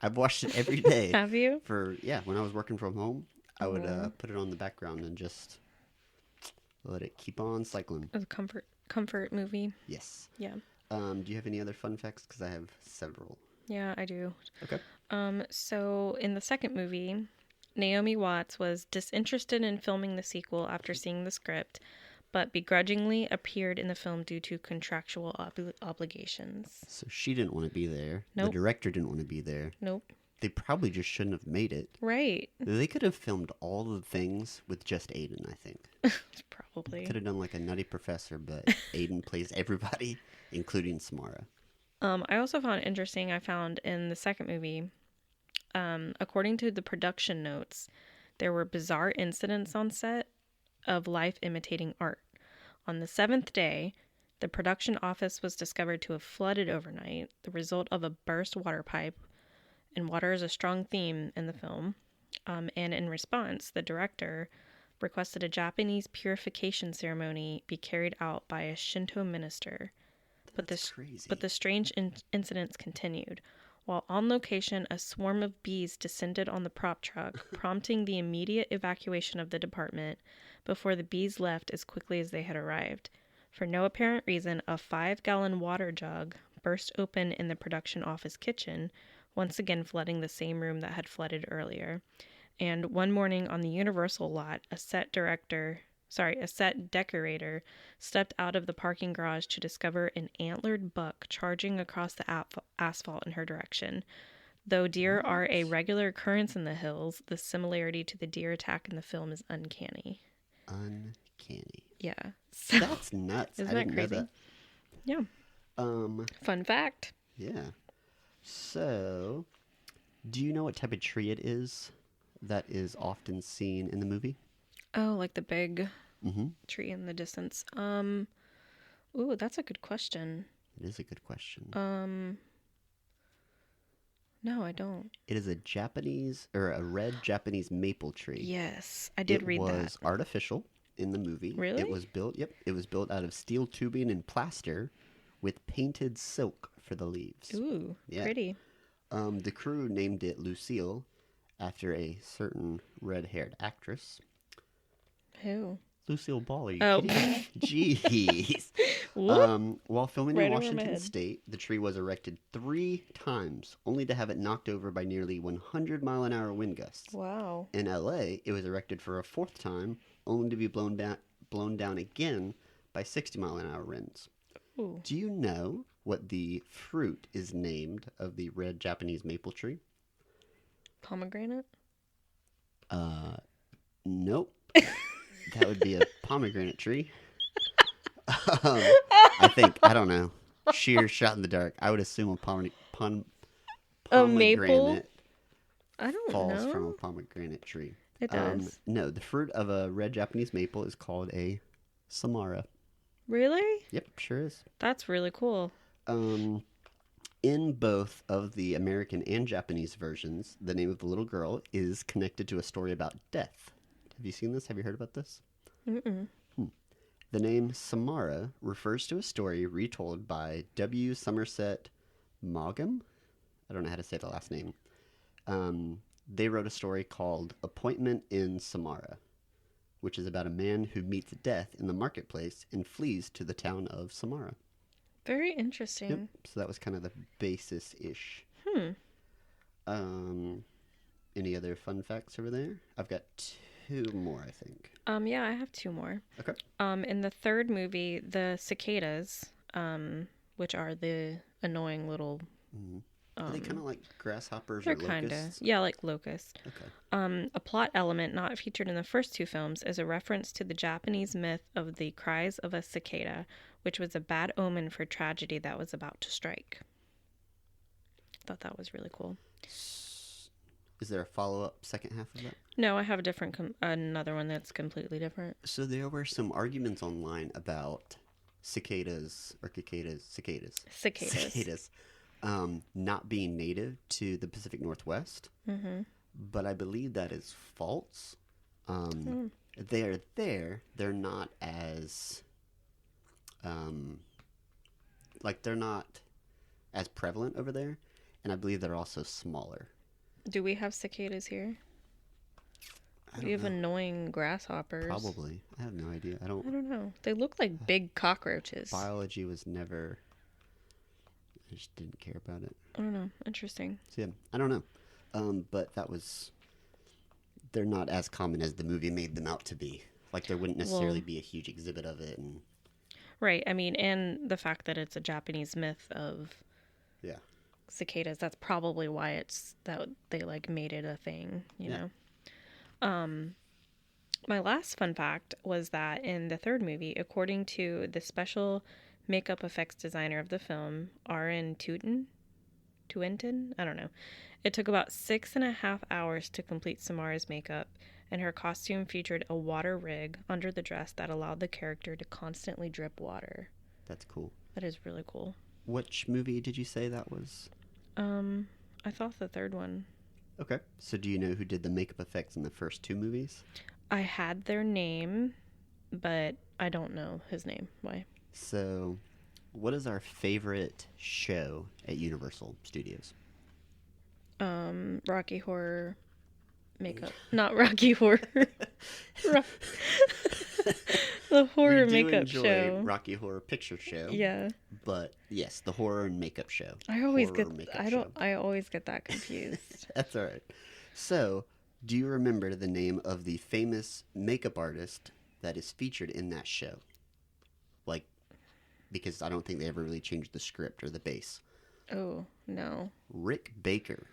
I've watched it every day. Have you? When I was working from home, I would put it on the background and just let it keep on cycling. A comfort movie. Yes. Yeah. Do you have any other fun facts? Because I have several. Yeah, I do. Okay. So in the second movie, Naomi Watts was disinterested in filming the sequel after seeing the script, but begrudgingly appeared in the film due to contractual obligations. So she didn't want to be there. Nope. The director didn't want to be there. Nope. they probably just shouldn't have made it. Right. They could have filmed all the things with just Aiden, I think. Probably. Could have done like a Nutty Professor, but Aiden plays everybody, including Samara. I also found interesting, I found in the second movie, according to the production notes, there were bizarre incidents on set of life imitating art. On the 7th day, the production office was discovered to have flooded overnight, the result of a burst water pipe, and water is a strong theme in the film. And in response, the director requested a Japanese purification ceremony be carried out by a Shinto minister. That's crazy. But the strange incidents continued. While on location, a swarm of bees descended on the prop truck, prompting the immediate evacuation of the department before the bees left as quickly as they had arrived. For no apparent reason, a 5-gallon water jug burst open in the production office kitchen, once again flooding the same room that had flooded earlier. And one morning on the Universal lot, a set decorator stepped out of the parking garage to discover an antlered buck charging across the asphalt in her direction. Though deer are a regular occurrence in the hills, the similarity to the deer attack in the film is uncanny. Uncanny. Yeah. So, that's nuts. Isn't that crazy? Know that. Yeah. Fun fact. Yeah. So, do you know what type of tree it is that is often seen in the movie? Oh, like the big tree in the distance. Ooh, that's a good question. It is a good question. No, I don't. It is a red Japanese maple tree. Yes, I did read that. It was artificial in the movie. Really? It was built out of steel tubing and plaster with painted silk for the leaves. Ooh, pretty. The crew named it Lucille after a certain red-haired actress. Who? Lucille Ball. Are you kidding me? Jeez. While filming in Washington State, the tree was erected 3 times, only to have it knocked over by nearly 100-mile-an-hour wind gusts. Wow. In L.A., it was erected for a 4th time, only to be blown down again by 60-mile-an-hour winds. Ooh. Do you know what the fruit is named of the red Japanese maple tree? Pomegranate? Nope. That would be a pomegranate tree. I don't know. Sheer shot in the dark. I would assume a pomegranate maple? I don't falls from a pomegranate tree. It does. No, the fruit of a red Japanese maple is called a samara. Really? Yep, sure is. That's really cool. In both of the American and Japanese versions, the name of the little girl is connected to a story about death. Have you seen this? Have you heard about this? Mm-mm. The name Samara refers to a story retold by W. Somerset Maugham. I don't know how to say the last name. They wrote a story called Appointment in Samara, which is about a man who meets death in the marketplace and flees to the town of Samara. Very interesting. Yep. So that was kind of the basis-ish. Any other fun facts over there? I've got 2 more, I think. Yeah, I have 2 more. Okay. In the third movie, the cicadas, which are the annoying little... Are they kind of like grasshoppers or locusts? They're kind of. Yeah, like locusts. Okay. A plot element not featured in the first 2 films is a reference to the Japanese myth of the cries of a cicada, which was a bad omen for tragedy that was about to strike. I thought that was really cool. Is there a follow-up second half of that? No, I have another one that's completely different. So there were some arguments online about cicadas, not being native to the Pacific Northwest. Mm-hmm. But I believe that is false. They're there. They're not as... they're not as prevalent over there. And I believe they're also smaller. Do we have cicadas here? We have annoying grasshoppers. Probably. I have no idea. I don't know. They look like big cockroaches. Biology was never... I just didn't care about it. I don't know. Interesting. So yeah, I don't know. But that was... They're not as common as the movie made them out to be. Like, there wouldn't necessarily be a huge exhibit of it. Right. I mean, and the fact that it's a Japanese myth of... Yeah. cicadas. That's probably why it's that they like made it a thing, you know. My last fun fact was that in the third movie, according to the special makeup effects designer of the film, R.N. Tuenton, I don't know. It took about 6.5 hours to complete Samara's makeup, and her costume featured a water rig under the dress that allowed the character to constantly drip water. That's cool. That is really cool. Which movie did you say that was? I thought the third one. Okay. So do you know who did the makeup effects in the first two movies? I had their name, but I don't know his name. Why? So, what is our favorite show at Universal Studios? Rocky Horror makeup. Not Rocky Horror. The horror makeup show. Rocky Horror Picture Show. Yeah. But yes, the horror and makeup show. I always get that confused. That's all right. So, do you remember the name of the famous makeup artist that is featured in that show? Like, because I don't think they ever really changed the script or the base. Oh, no. Rick Baker.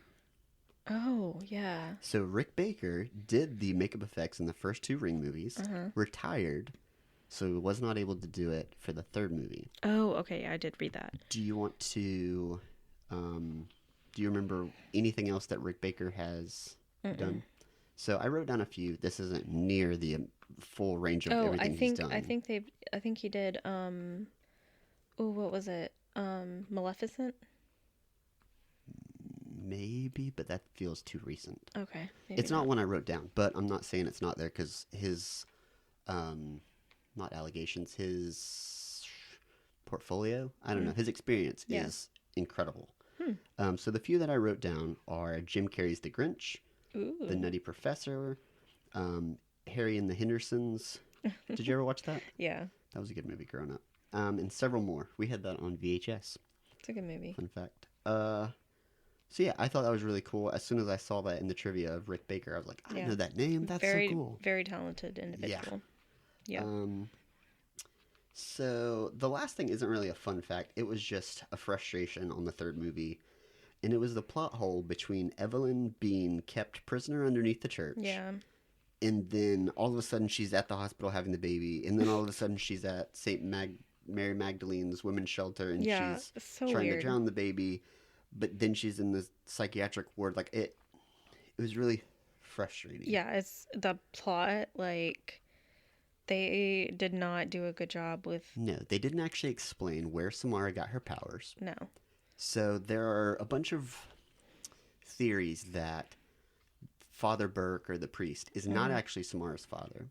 Oh, yeah. So Rick Baker did the makeup effects in the first two Ring movies, retired, so was not able to do it for the third movie. Oh, okay. Yeah, I did read that. Do you want to, do you remember anything else that Rick Baker has done? So I wrote down a few. This isn't near the full range of everything he's done. I think he did, what was it? Maleficent? Maybe, but that feels too recent. Okay. It's not one I wrote down, but I'm not saying it's not there because his, not allegations, his portfolio, I don't know, his experience is incredible. So the few that I wrote down are Jim Carrey's The Grinch, The Nutty Professor, Harry and the Hendersons. Did you ever watch that? Yeah. That was a good movie growing up. And several more. We had that on VHS. It's a good movie. Fun fact. So yeah, I thought that was really cool. As soon as I saw that in the trivia of Rick Baker, I was like, I know that name. That's so cool. Very talented individual. Yeah. So the last thing isn't really a fun fact. It was just a frustration on the third movie. And it was the plot hole between Evelyn being kept prisoner underneath the church. Yeah. And then all of a sudden she's at the hospital having the baby. And then all of a sudden she's at Mary Magdalene's women's shelter. And she's trying to drown the baby. But then she's in the psychiatric ward. Like, it was really frustrating. Yeah, it's the plot, like, they did not do a good job with... No, they didn't actually explain where Samara got her powers. No. So there are a bunch of theories that Father Burke, or the priest, is not actually Samara's father.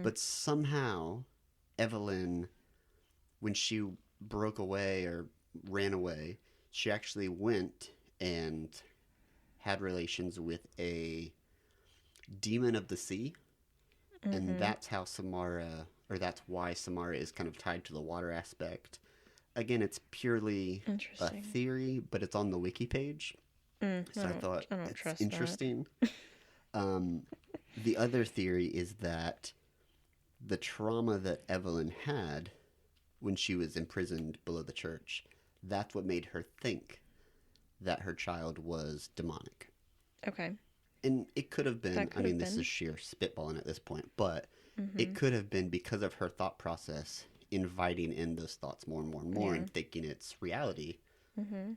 But somehow, Evelyn, when she broke away or ran away... she actually went and had relations with a demon of the sea. And that's how Samara, or that's why Samara is kind of tied to the water aspect. Again, it's purely a theory, but it's on the wiki page. So I thought it's interesting. The other theory is that the trauma that Evelyn had when she was imprisoned below the church, that's what made her think that her child was demonic. Okay. And it could have been, I mean, this is sheer spitballing at this point, but it could have been because of her thought process, inviting in those thoughts more and more and more and thinking it's reality.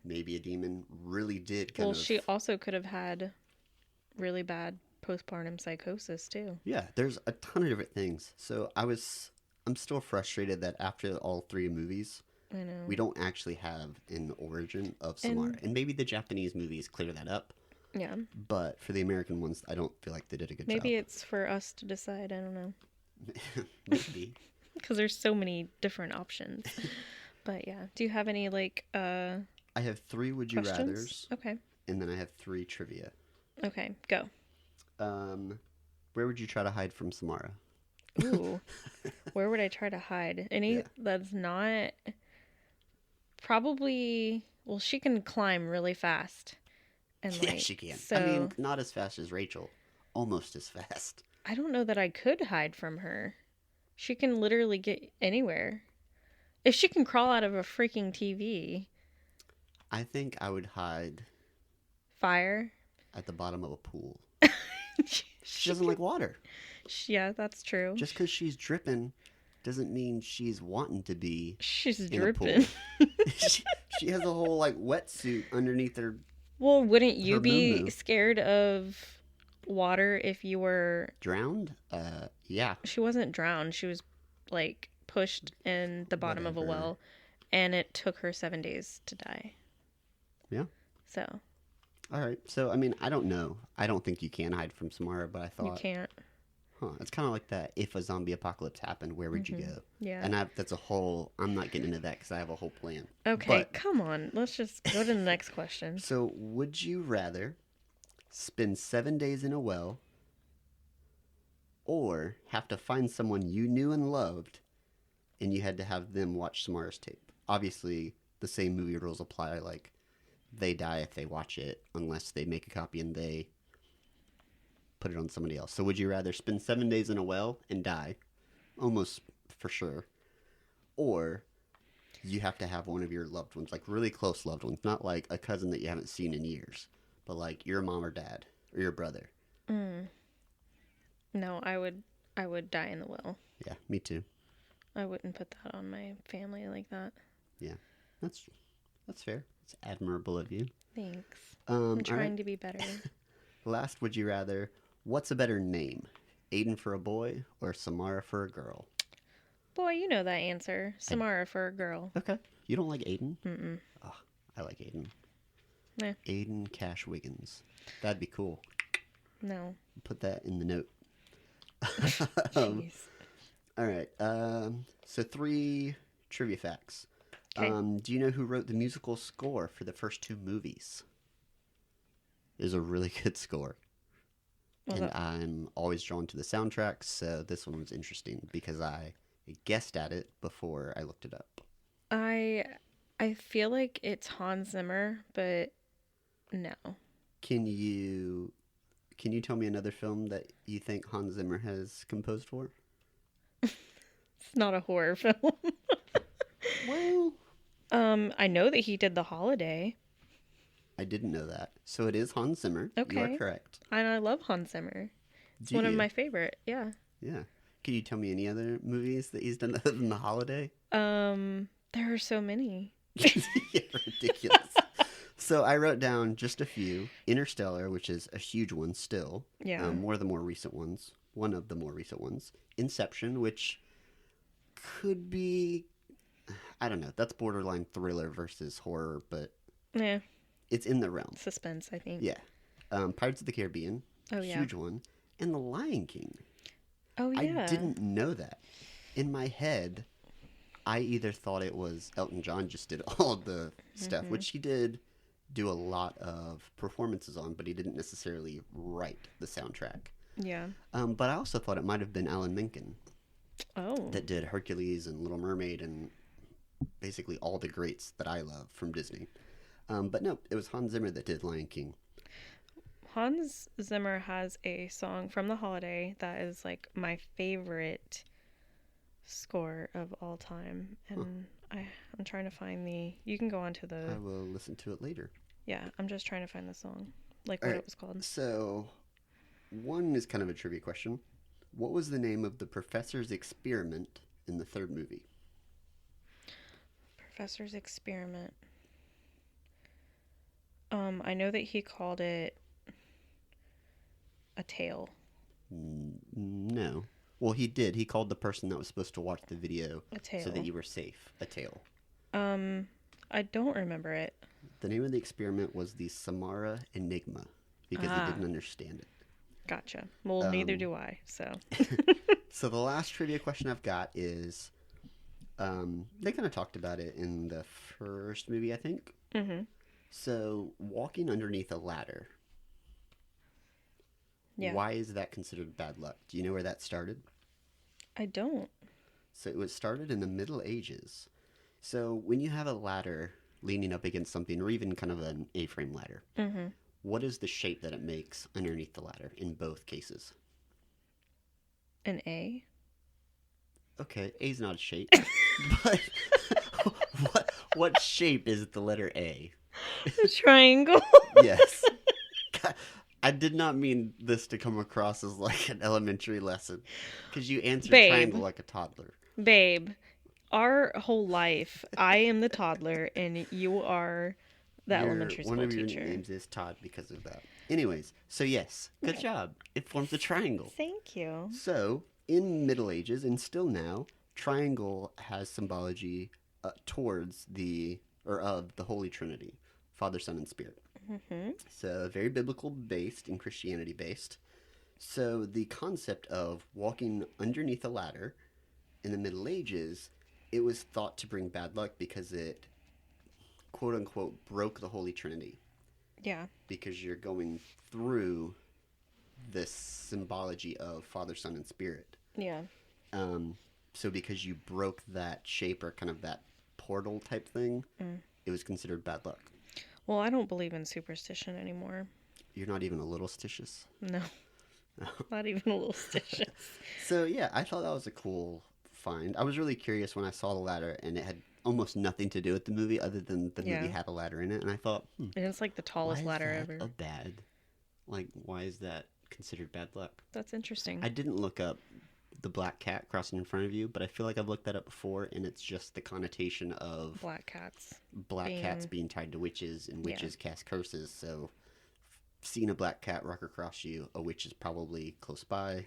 Maybe a demon really did kind of... Well, she also could have had really bad postpartum psychosis, too. Yeah, there's a ton of different things. So I'm still frustrated that after all three movies... I know. we don't actually have an origin of Samara. And maybe the Japanese movies clear that up. Yeah. But for the American ones, I don't feel like they did a good job. Maybe it's for us to decide. I don't know. Maybe. Because there's so many different options. But yeah. Do you have any, like, I have 3 Would You Rathers. Okay. And then I have 3 trivia. Okay, go. Where would you try to hide from Samara? Ooh. Where would I try to hide? That's not... Probably, well, she can climb really fast. And yeah, she can. So, I mean, not as fast as Rachel. Almost as fast. I don't know that I could hide from her. She can literally get anywhere. If she can crawl out of a freaking TV. I think I would hide Fire? at the bottom of a pool. She doesn't like water. Yeah, that's true. Just because she's dripping doesn't mean she's wanting to be She's in dripping. a pool. she has a whole like wetsuit underneath her. Well, wouldn't you be moo-moo. scared of water if you were Drowned? Yeah. She wasn't drowned. She was like pushed in the bottom of a Whatever. well, and it took her 7 days to die. Yeah. So All right. So, I mean, I don't know. I don't think you can hide from Samara, but I you thought, can't. it's kind of like that. If a zombie apocalypse happened, where would you go? Yeah. And that's a whole. I'm not getting into that because I have a whole plan. Okay, But, come on. Let's just go to the next question. so, would you rather spend 7 days in a well, or have to find someone you knew and loved, and you had to have them watch Samara's tape? Obviously, the same movie rules apply. Like, they die if they watch it, unless they make a copy and they put it on somebody else. So would you rather spend 7 days in a well and die, almost for sure, or you have to have one of your loved ones, like really close loved ones, not like a cousin that you haven't seen in years, but like your mom or dad or your brother? No, I would die in the well. Yeah, me too. I wouldn't put that on my family like that. Yeah, that's fair. It's admirable of you. Thanks. All I'm trying right. to be better. Last, would you rather? What's a better name, Aiden for a boy or Samara for a girl? Boy, you know that answer. Samara for a girl. Okay, you don't like Aiden? Mm-mm. Oh, I like Aiden. Nah. Aiden Cash Wiggins. That'd be cool. No. Put that in the note. Jeez. All right. So 3 trivia facts. 'Kay. Do you know who wrote the musical score for the first 2 movies? It was a really good score. Was And it- I'm always drawn to the soundtracks, so this one was interesting because I guessed at it before I looked it up. I feel like it's Hans Zimmer, but no. Can you tell me another film that you think Hans Zimmer has composed for? It's not a horror film. Well, I know that he did The Holiday, I didn't know that. So it is Hans Zimmer. You Okay. are correct. and I love Hans Zimmer. It's Do one of you? my favorite. Yeah. Yeah. Can you tell me any other movies that he's done other than The Holiday? There are so many. Yeah, ridiculous. So I wrote down just a few. Interstellar, which is a huge one still. Yeah. One of the more recent ones. Inception, which could be, I don't know. That's borderline thriller versus horror, but Yeah. it's in the realm. Suspense, I think. Yeah. Pirates of the Caribbean. Oh, yeah. Huge one. And The Lion King. Oh, yeah. I didn't know that. In my head, I either thought it was Elton John just did all the stuff, which he did do a lot of performances on, but he didn't necessarily write the soundtrack. Yeah. But I also thought it might have been Alan Menken Oh. that did Hercules and Little Mermaid and basically all the greats that I love from Disney. But no, it was Hans Zimmer that did Lion King. Hans Zimmer has a song from The Holiday that is like my favorite score of all time, and I'm trying to find the. You can go on to the. I will listen to it later. Yeah, I'm just trying to find the song, like All what right. it was called. So, one is kind of a trivia question. What was the name of the professor's experiment in the third movie? Professor's Experiment. I know that he called it a tail. No. Well, he did. He called the person that was supposed to watch the video A tail. so that you were safe a tail. I don't remember it. The name of the experiment was the Samara Enigma because he didn't understand it. Gotcha. Well, neither do I. So. So the last trivia question I've got is, they kind of talked about it in the first movie, I think. Mm-hmm. So walking underneath a ladder. Yeah. Why is that considered bad luck? Do you know where that started? I don't. So it was started in the Middle Ages. So when you have a ladder leaning up against something, or even kind of an A-frame ladder, what is the shape that it makes underneath the ladder in both cases? An A? Okay, A's not a shape. But what shape is the letter A? A triangle. Yes. I did not mean this to come across as like an elementary lesson, because you answered triangle like a toddler. Babe, our whole life, I am the toddler and you are the elementary school teacher. One of your names is Todd because of that. Anyways, so yes, good job. It forms a triangle. Thank you. So, in Middle Ages and still now, triangle has symbology towards of the Holy Trinity, Father, Son, and Spirit. Mm-hmm. So, very biblical based and Christianity based. So, the concept of walking underneath a ladder in the Middle Ages, it was thought to bring bad luck because it, quote unquote, broke the Holy Trinity. Yeah. Because you're going through this symbology of Father, Son, and Spirit. Yeah. So because you broke that shape or kind of that portal type thing, it was considered bad luck. Well, I don't believe in superstition anymore. You're not even a little stitious? No. Not even a little stitious. So, yeah, I thought that was a cool find. I was really curious when I saw the ladder, and it had almost nothing to do with the movie other than the movie had a ladder in it, and I thought, and it's like the tallest ladder ever. Why is that considered bad luck? That's interesting. I didn't look up the black cat crossing in front of you, but I feel like I've looked that up before, and it's just the connotation of black cats being tied to witches, and witches cast curses. So, seeing a black cat rock across you, a witch is probably close by.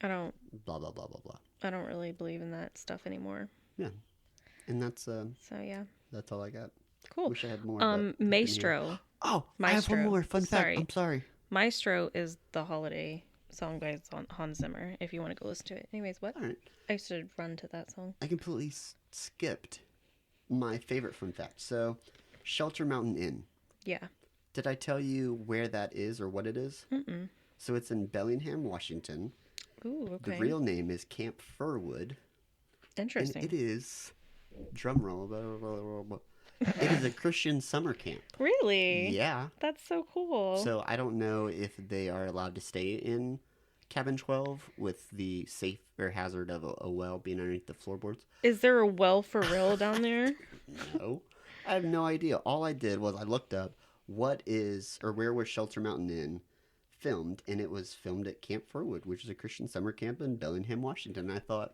Blah blah blah blah blah. I don't really believe in that stuff anymore. Yeah, and that's so yeah. That's all I got. Cool. Wish I had more. Maestro. Oh, Maestro. I have one more fun fact. I'm sorry. Maestro is the holiday song by Hans Zimmer, if you want to go listen to it. Anyways, what? All right. I used to run to that song. I completely skipped my favorite fun fact. So, Shelter Mountain Inn. Yeah. Did I tell you where that is or what it is? Mm-mm. So, it's in Bellingham, Washington. Ooh, okay. The real name is Camp Firwood. Interesting. And it is, drum roll, it is a Christian summer camp. Really? Yeah. That's so cool. So I don't know if they are allowed to stay in cabin 12 with the safe or hazard of a well being underneath the floorboards. Is there a well for real down there? No. I have no idea. All I did was I looked up where was Shelter Mountain Inn filmed, and it was filmed at Camp Firwood, which is a Christian summer camp in Bellingham, Washington. And I thought,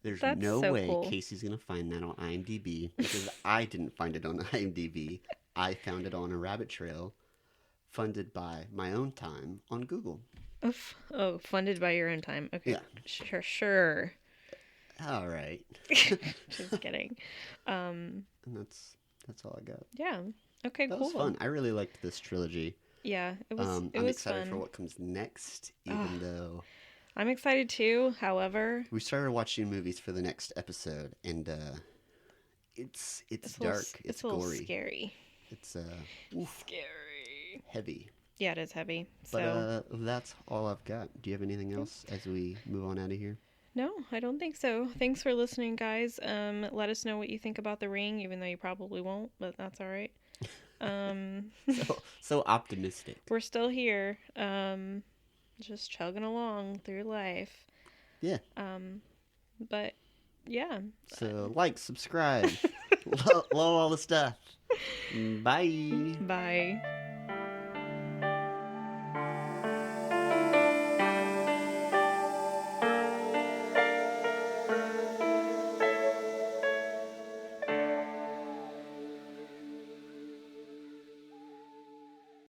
there's no way cool. Casey's going to find that on IMDb, because I didn't find it on IMDb. I found it on a rabbit trail funded by my own time on Google. Oh, funded by your own time. Okay. Yeah. Sure. All right. Just kidding. And that's all I got. Yeah. Okay, that cool. Was fun. I really liked this trilogy. Yeah, it was I'm excited for what comes next, even though... I'm excited too, however... We started watching movies for the next episode, and it's dark, it's gory. A little scary. It's scary. Heavy. Yeah, it is heavy. But that's all I've got. Do you have anything else as we move on out of here? No, I don't think so. Thanks for listening, guys. Let us know what you think about The Ring, even though you probably won't, but that's all right. So optimistic. We're still here. Just chugging along through life. Yeah. But yeah. So subscribe, love all the stuff. Bye. Bye.